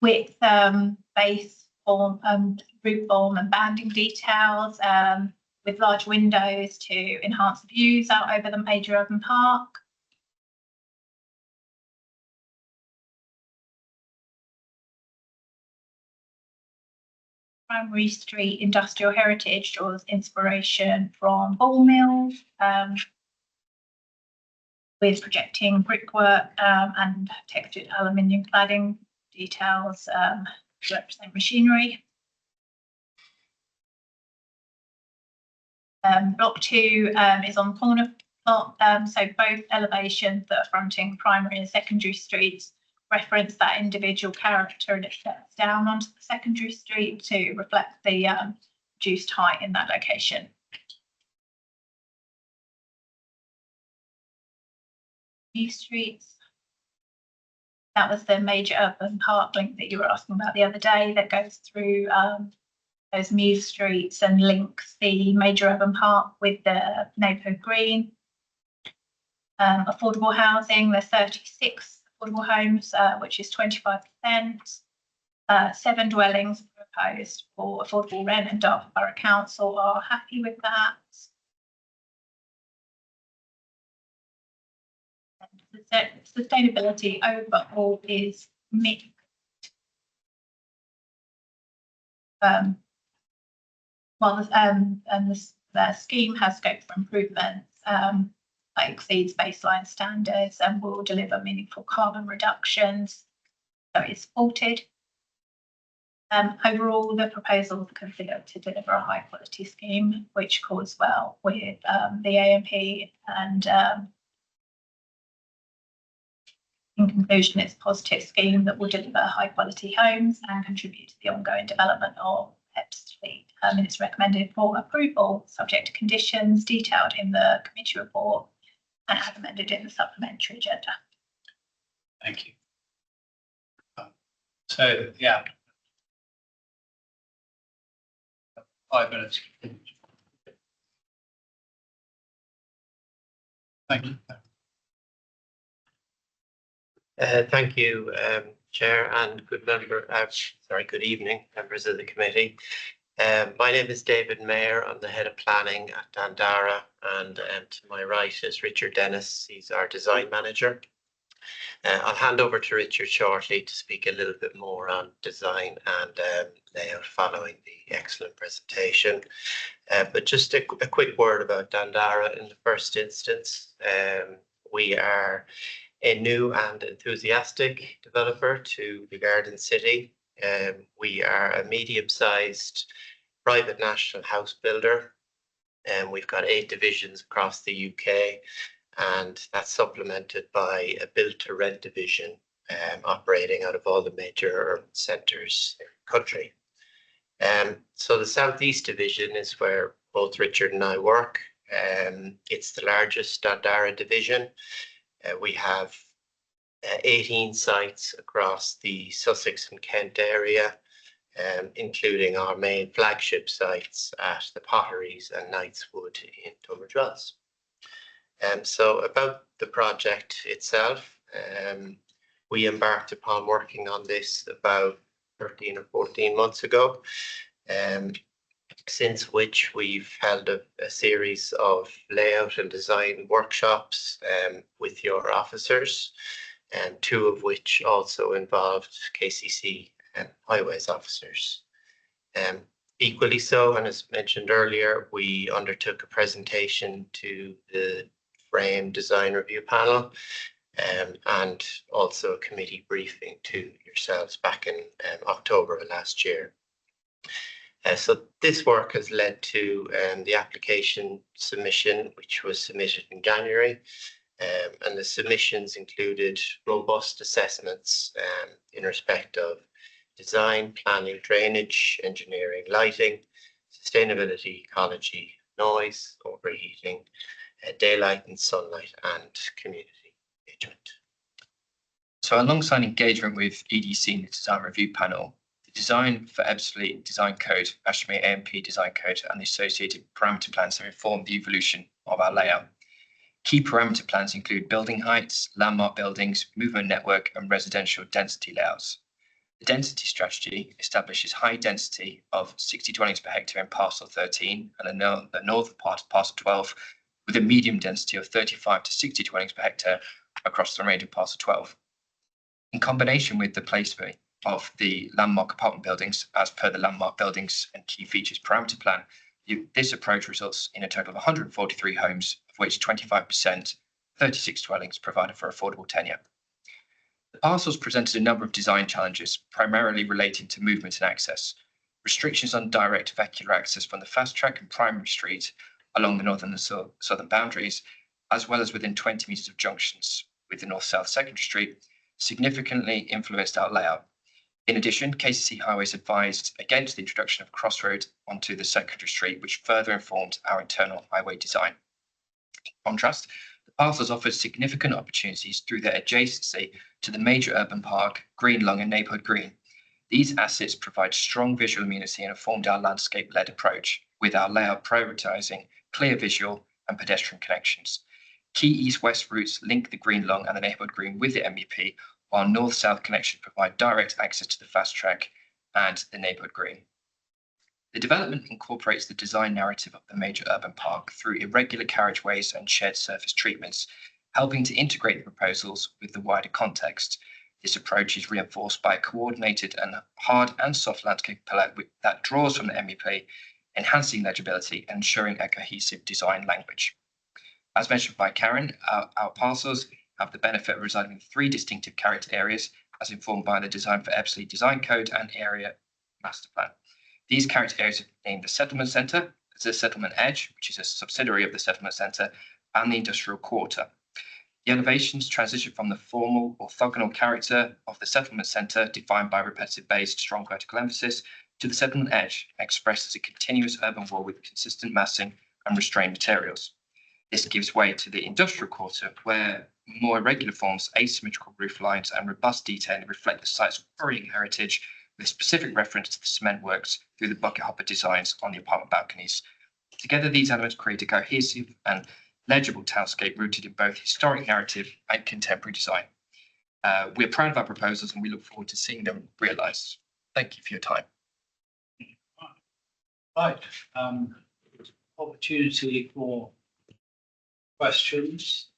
width, base form, roof form, and banding details, with large windows to enhance the views out over the major urban park. Primary Street Industrial Heritage draws inspiration from ball mills, with projecting brickwork and textured aluminium cladding details to represent machinery. Block 2 is on corner plot, so both elevations that are fronting primary and secondary streets reference that individual character, and it steps down onto the secondary street to reflect the reduced height in that location. New streets. That was the major urban park link that you were asking about the other day, that goes through those Muse streets and links the major urban park with the neighbourhood green. Affordable housing, there's 36 affordable homes, which is 25%. 7 dwellings proposed for affordable rent, and Dartford Borough Council are happy with that. Sustainability overall is mixed. While the scheme has scope for improvements that exceeds baseline standards and will deliver meaningful carbon reductions, so it's supported. Overall, the proposal is considered to deliver a high quality scheme, which accords well with the AMP, and in conclusion, it's a positive scheme that will deliver high quality homes and contribute to the ongoing development of PEP's fleet. And it's recommended for approval, subject to conditions detailed in the committee report and as amended in the supplementary agenda. Thank you. So, yeah. 5 minutes. Thank you. Thank you, Chair, and good evening, members of the committee. My name is David Mayer. I'm the head of planning at Dandara, and to my right is Richard Dennis. He's our design manager. I'll hand over to Richard shortly to speak a little bit more on design and layout following the excellent presentation. But just a quick word about Dandara in the first instance. We are a new and enthusiastic developer to the Garden City. We are a medium-sized private national house builder, and we've got 8 divisions across the UK, and that's supplemented by a build-to-rent division operating out of all the major urban centres in the country. So the Southeast Division is where both Richard and I work. It's the largest Dandara division. We have 18 sites across the Sussex and Kent area, including our main flagship sites at the Potteries and Knightswood in Tunbridge Wells. So about the project itself, we embarked upon working on this about 13 or 14 months ago, since which we've held a series of layout and design workshops with your officers, and 2 of which also involved KCC and highways officers. Equally so, and as mentioned earlier, we undertook a presentation to the Frame Design Review Panel, and also a committee briefing to yourselves back in October of last year. So this work has led to the application submission, which was submitted in January, and the submissions included robust assessments in respect of design, planning, drainage, engineering, lighting, sustainability, ecology, noise, overheating, daylight and sunlight, and community engagement. So alongside engagement with EDC and the design review panel, the design for Ebbsfleet Design Code, Ashmead AMP Design Code, and the associated parameter plans have informed the evolution of our layout. Key parameter plans include building heights, landmark buildings, movement network, and residential density layouts. The density strategy establishes high density of 60 dwellings per hectare in parcel 13 and the northern part of parcel 12, with a medium density of 35 to 60 dwellings per hectare across the remainder of parcel 12. In combination with the placement of the landmark apartment buildings as per the landmark buildings and key features parameter plan, this approach results in a total of 143 homes, of which 25%, 36 dwellings, provided for affordable tenure. The parcels presented a number of design challenges, primarily relating to movement and access. Restrictions on direct vehicular access from the fast track and primary street along the northern and southern boundaries, as well as within 20 metres of junctions with the north-south secondary street, significantly influenced our layout. In addition, KCC Highways advised against the introduction of crossroads onto the secondary street, which further informed our internal highway design. In contrast, the parcels offered significant opportunities through their adjacency to the major urban park, Green Lung and Neighbourhood Green. These assets provide strong visual amenity and informed our landscape-led approach, with our layout prioritising clear visual and pedestrian connections. Key east-west routes link the Green Lung and the Neighbourhood Green with the MEP, while north-south connections provide direct access to the fast track and the Neighbourhood Green. The development incorporates the design narrative of the major urban park through irregular carriageways and shared surface treatments, helping to integrate the proposals with the wider context. This approach is reinforced by a coordinated and hard and soft landscape palette that draws from the MEP, enhancing legibility and ensuring a cohesive design language. As mentioned by Karen, our parcels have the benefit of residing in 3 distinctive character areas, as informed by the Design for Ebbsfleet Design Code and Area Master Plan. These character areas are named the Settlement Centre, the Settlement Edge, which is a subsidiary of the Settlement Centre, and the Industrial Quarter. The elevations transition from the formal orthogonal character of the Settlement Centre, defined by repetitive bays and strong vertical emphasis, to the Settlement Edge, expressed as a continuous urban wall with consistent massing and restrained materials. This gives way to the Industrial Quarter, where more irregular forms, asymmetrical roof lines, and robust detailing reflect the site's quarrying heritage, with specific reference to the cement works through the bucket hopper designs on the apartment balconies. Together, these elements create a cohesive and legible townscape rooted in both historic narrative and contemporary design. We're proud of our proposals and we look forward to seeing them realised. Thank you for your time. Right, opportunity for questions.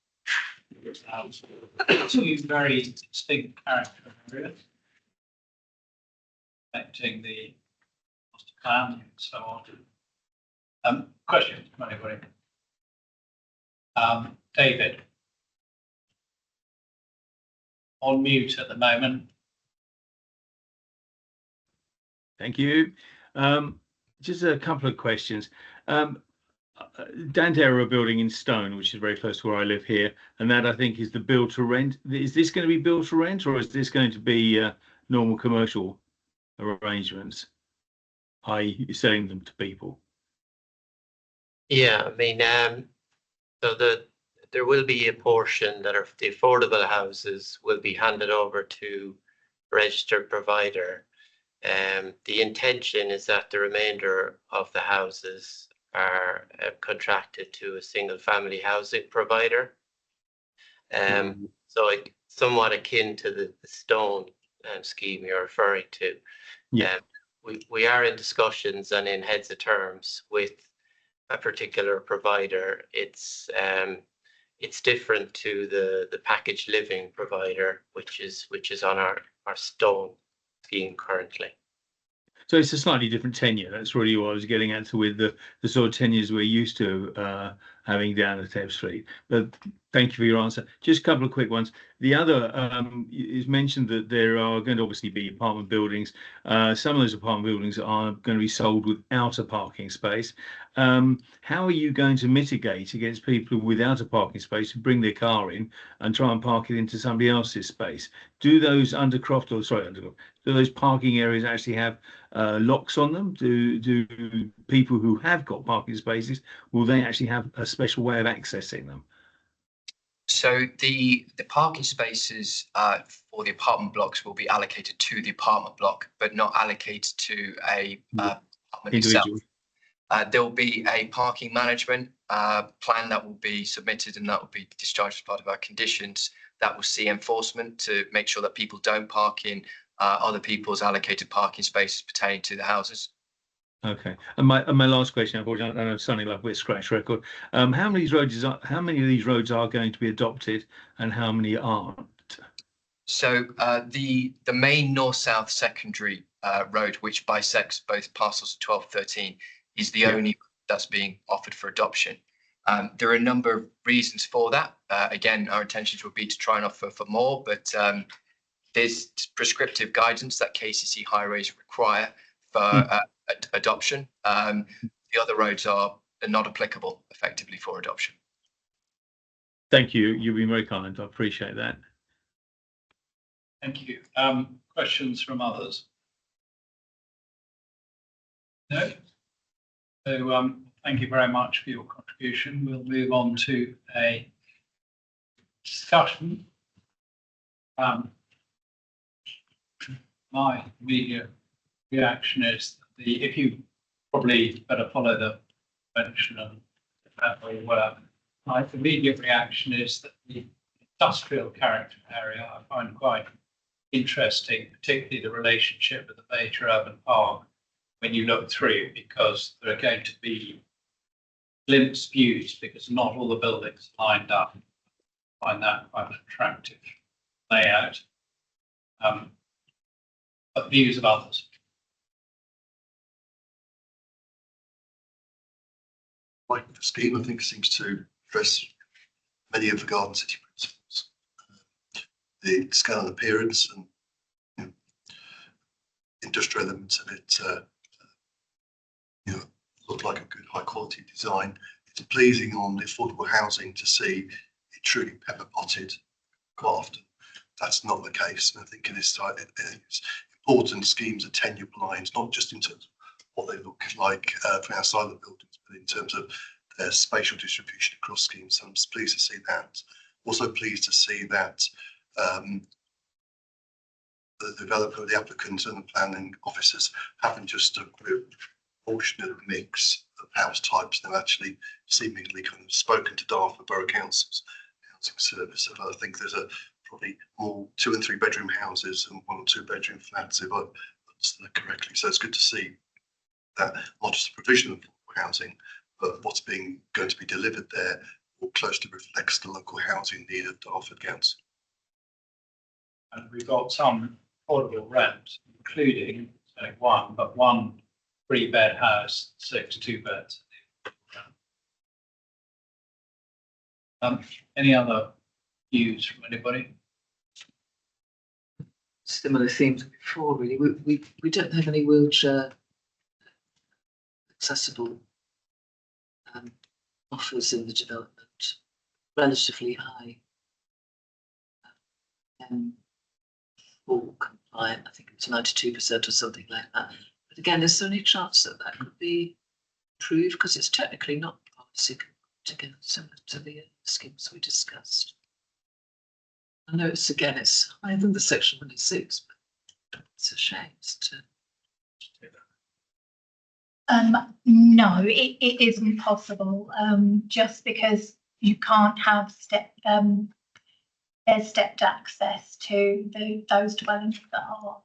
2 very distinct character areas affecting the master plan and so on. Questions from anybody? David, on mute at the moment. Thank you. Just a couple of questions. Dandara are building in Stone, which is very close to where I live here, and that I think is the build to rent. Is this going to be build to rent, or is this going to be normal commercial arrangements, i.e. selling them to people? Yeah, I mean, so there will be a portion that are the affordable houses will be handed over to a registered provider. The intention is that the remainder of the houses are contracted to a single family housing provider. So it somewhat akin to the Stone scheme you're referring to. Yeah. We are in discussions and in heads of terms with a particular provider. It's different to the packaged living provider, which is on our Stone scheme currently. So it's a slightly different tenure. That's really what I was getting at with the sort of tenures we're used to having down at Ebbsfleet. But thank you for your answer. Just a couple of quick ones. The other is mentioned that there are going to obviously be apartment buildings. Some of those apartment buildings are going to be sold without a parking space. How are you going to mitigate against people without a parking space who bring their car in and try and park it into somebody else's space? Do those do those parking areas actually have locks on them? Do people who have got parking spaces, will they actually have a special way of accessing them? So the parking spaces for the apartment blocks will be allocated to the apartment block, but not allocated to a apartment itself. There will be a parking management plan that will be submitted, and that will be discharged as part of our conditions. That will see enforcement to make sure that people don't park in other people's allocated parking spaces pertaining to the houses. Okay, and my last question, unfortunately, I know Sunny Love with scratch record. How many of these roads are going to be adopted, and how many aren't? So the main north-south secondary road, which bisects both parcels of 12, 13, is the only that's being offered for adoption. There are a number of reasons for that. Again, our intentions would be to try and offer for more, but there's prescriptive guidance that KCC highways require for adoption. The other roads are not applicable effectively for adoption. Thank you. You've been very kind. I appreciate that. Thank you. Questions from others? No? So thank you very much for your contribution. We'll move on to a discussion. My immediate reaction is if you probably better follow the convention and that will work. My immediate reaction is that the industrial character area I find quite interesting, particularly the relationship with the major urban park when you look through, because there are going to be glimpse views because not all the buildings are lined up. I find that quite an attractive layout. But views of others. Like the scheme, I think seems to address many of the Garden City principles. The scale and appearance and industrial elements of it, look like a good high quality design. It's pleasing on the affordable housing to see it truly pepper potted quite often. That's not the case. And I think in this type, it's important schemes are tenure blinds, not just in terms of what they look like from outside the buildings, but in terms of their spatial distribution across schemes. So I'm pleased to see that. Also pleased to see that the developer, the applicant and the planning officers haven't just a proportionate mix of house types. They've actually seemingly kind of spoken to Dartford Borough Council's housing service. And I think there's probably more 2 and 3 bedroom houses and 1 or 2 bedroom flats, if I understand that correctly. So it's good to see that not just the provision of housing, but what's going to be delivered there more closely reflects the local housing need of Dartford Council. And we've got some affordable rent, including one 3-bed house, 6 2-beds. Any other views from anybody? Similar themes before, really. We don't have any wheelchair accessible offers in the development. Relatively high. Full compliant, I think it's 92% or something like that. But again, there's only chance that that could be improved because it's technically not policy again, similar to the schemes we discussed. I know it's higher than the section 26, but it's a shame to do that. No, it isn't possible. Just because you can't have there's stepped access to those dwellings that are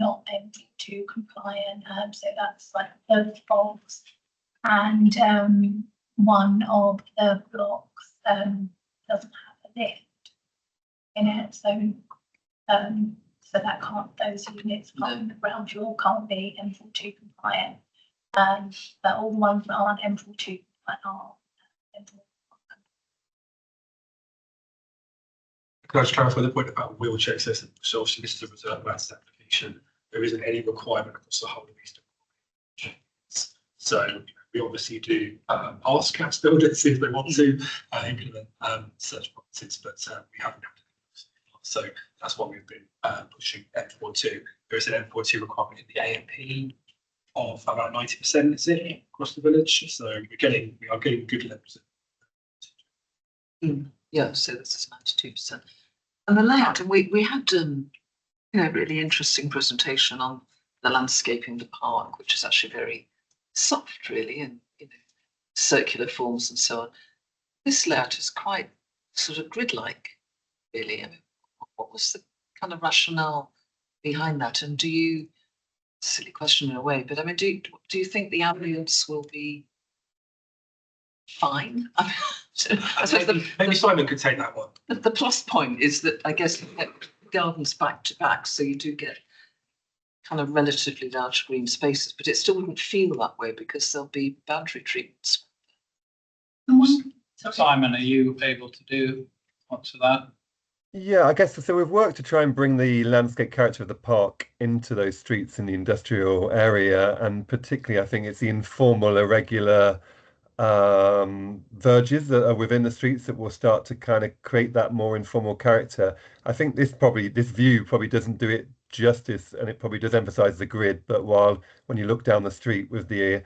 not NV2 compliant. So that's like the box, and one of the blocks doesn't have a lift in it, so those units on the ground floor can't be M42 compliant. But all the ones that aren't M42 are. Can I just clarify the point about wheelchair accessible? So obviously this is a reserve rights application. There isn't any requirement across the whole of Eastern. So we obviously do ask council builders if they want to implement such policies, but we haven't had it. So that's why we've been pushing M42. There is an M42 requirement in the AMP of about 90%, is it, across the village? So we are getting good levels. Yeah, so this is 92%. And the layout, and we had really interesting presentation on the landscaping the park, which is actually very soft, really, and circular forms and so on. This layout is quite sort of grid-like, really. I mean, what was the kind of rationale behind that? And do you, silly question in a way, but I mean, do you think the ambience will be fine? I suppose maybe Simon could take that one. The plus point is that I guess you get gardens back to back, so you do get kind of relatively large green spaces, but it still wouldn't feel that way because there'll be boundary treatments. Simon, are you able to answer that? Yeah, I guess so. We've worked to try and bring the landscape character of the park into those streets in the industrial area, and particularly I think it's the informal, irregular verges that are within the streets that will start to kind of create that more informal character. I think this view probably doesn't do it justice, and it probably does emphasize the grid, but when you look down the street with the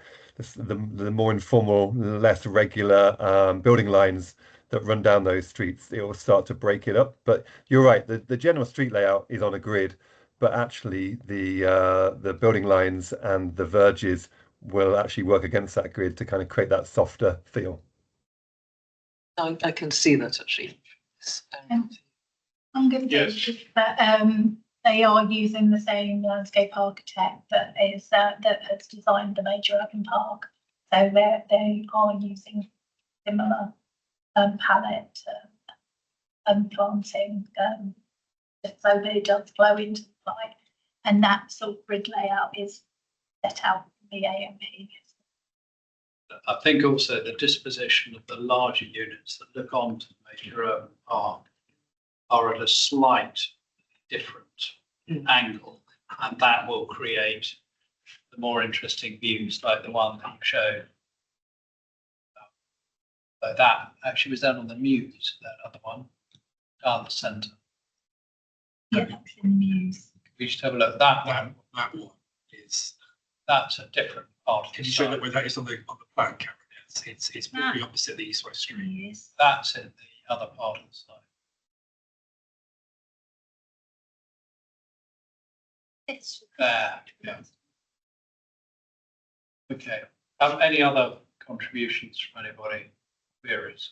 more informal, less regular building lines that run down those streets, it will start to break it up. But you're right, the general street layout is on a grid, but actually the building lines and the verges will actually work against that grid to kind of create that softer feel. I can see that actually. I'm going to say that they are using the same landscape architect that has designed the major urban park. So they are using similar palette and planting, so that it does flow into the site. And that sort of grid layout is set out in the AMP. I think also the disposition of the larger units that look onto the major urban park are at a slight different angle, and that will create the more interesting views like the one that you showed. Like that actually was down on the Muse, that other one, down the centre. Yeah, that's in the Muse. We should have a look at that one. That one is. That's a different part of Can the you show site. that where that is on the plan, Karen? It's very opposite the east-west street. Yes. That's in the other part of the site. It's There, yeah. Okay. Any other contributions from anybody? Queries?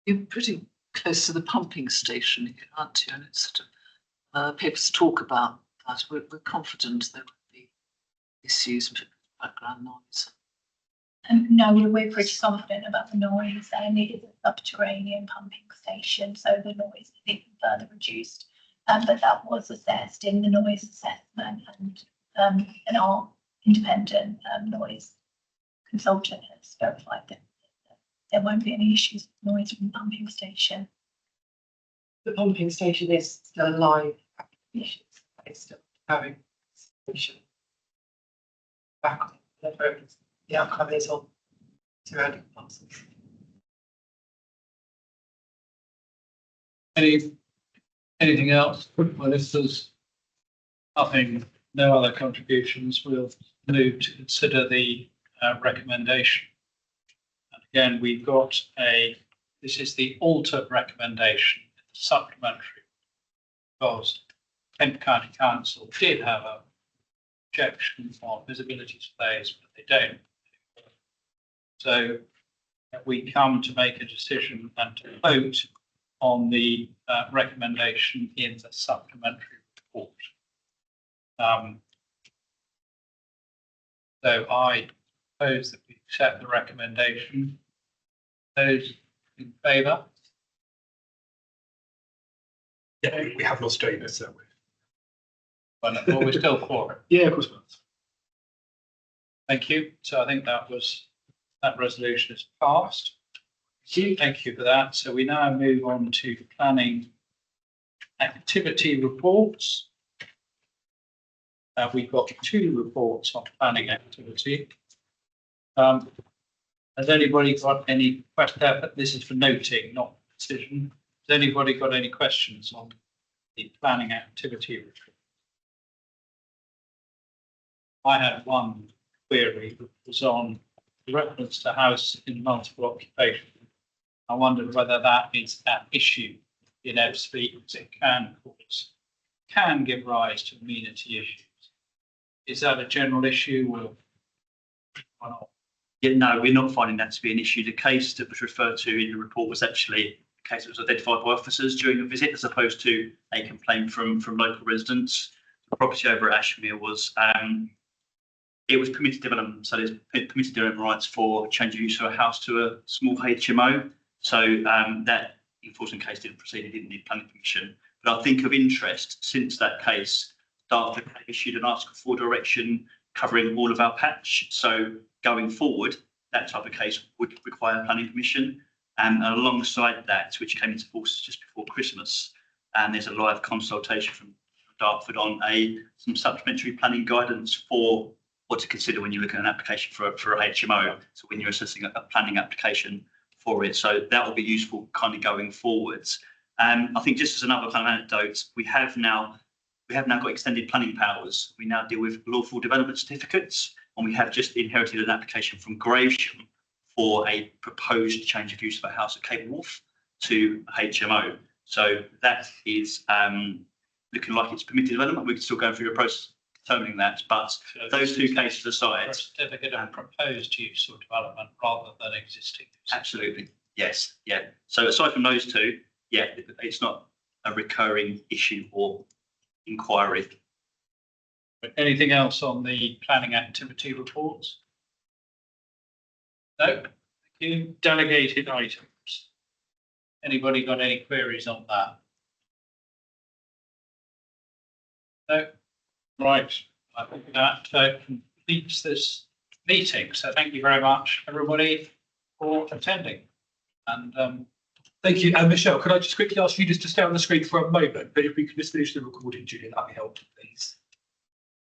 You're pretty close to the pumping station, aren't you? And it's sort of papers talk about that. We're confident there won't be issues with background noise. No, we're pretty confident about the noise, and it is a subterranean pumping station, so the noise is even further reduced. But that was assessed in the noise assessment, and our independent noise consultant has verified that there won't be any issues with noise from the pumping station. The pumping station is still a live application. It's still having station back on the road. The outcome is on surrounding pumps. Anything else? Well, if there's nothing, no other contributions, we'll move to consider the recommendation. And again, we've got this is the altered recommendation, supplementary, because Kent County Council did have a objection on visibility space, but they don't. So we come to make a decision and to vote on the recommendation in the supplementary report. So I propose that we accept the recommendation. Those in favour? Yeah, we have lost David, so Well, we're still for it. yeah, of course we are. Thank you. So I think that resolution is passed. Thank you for that. So we now move on to planning activity reports. We've got 2 reports on planning activity. Has anybody got any questions? This is for noting, not decision. Has anybody got any questions on the planning activity report? I had one query that was on reference to house in multiple occupation. I wondered whether that is an issue in Ebbsfleet, because it can give rise to amenity issues. Is that a general issue or not? Yeah, no, we're not finding that to be an issue. The case that was referred to in the report was actually a case that was identified by officers during a visit, as opposed to a complaint from local residents. The property over at Ashmere was it was permitted development, so there's permitted development rights for change of use of a house to a small HMO. So that enforcement case didn't proceed; it didn't need planning permission. But I think of interest, since that case, Dartford issued an article 4 direction covering all of our patch. So going forward, that type of case would require planning permission. And alongside that, which came into force just before Christmas, and there's a live consultation from Dartford on some supplementary planning guidance for what to consider when you look at an application for a HMO. So when you're assessing a planning application for it, so that will be useful kind of going forwards. I think just as another kind of anecdote, we have now got extended planning powers. We now deal with lawful development certificates, and we have just inherited an application from Gravesham for a proposed change of use of a house at Cable Wharf to HMO. So that is looking like it's permitted development. We can still go through the process determining that, but so those two cases aside, a certificate of proposed use or development rather than existing use. Absolutely, yes, yeah. So aside from those two, yeah, it's not a recurring issue or inquiry. Anything else on the planning activity reports? No. Thank you. Delegated items. Anybody got any queries on that? No. Right. I think that completes this meeting. So thank you very much, everybody, for attending. And thank you. And Michelle, could I just quickly ask you just to stay on the screen for a moment? But if we could just finish the recording, Julia, that'd be helpful, please.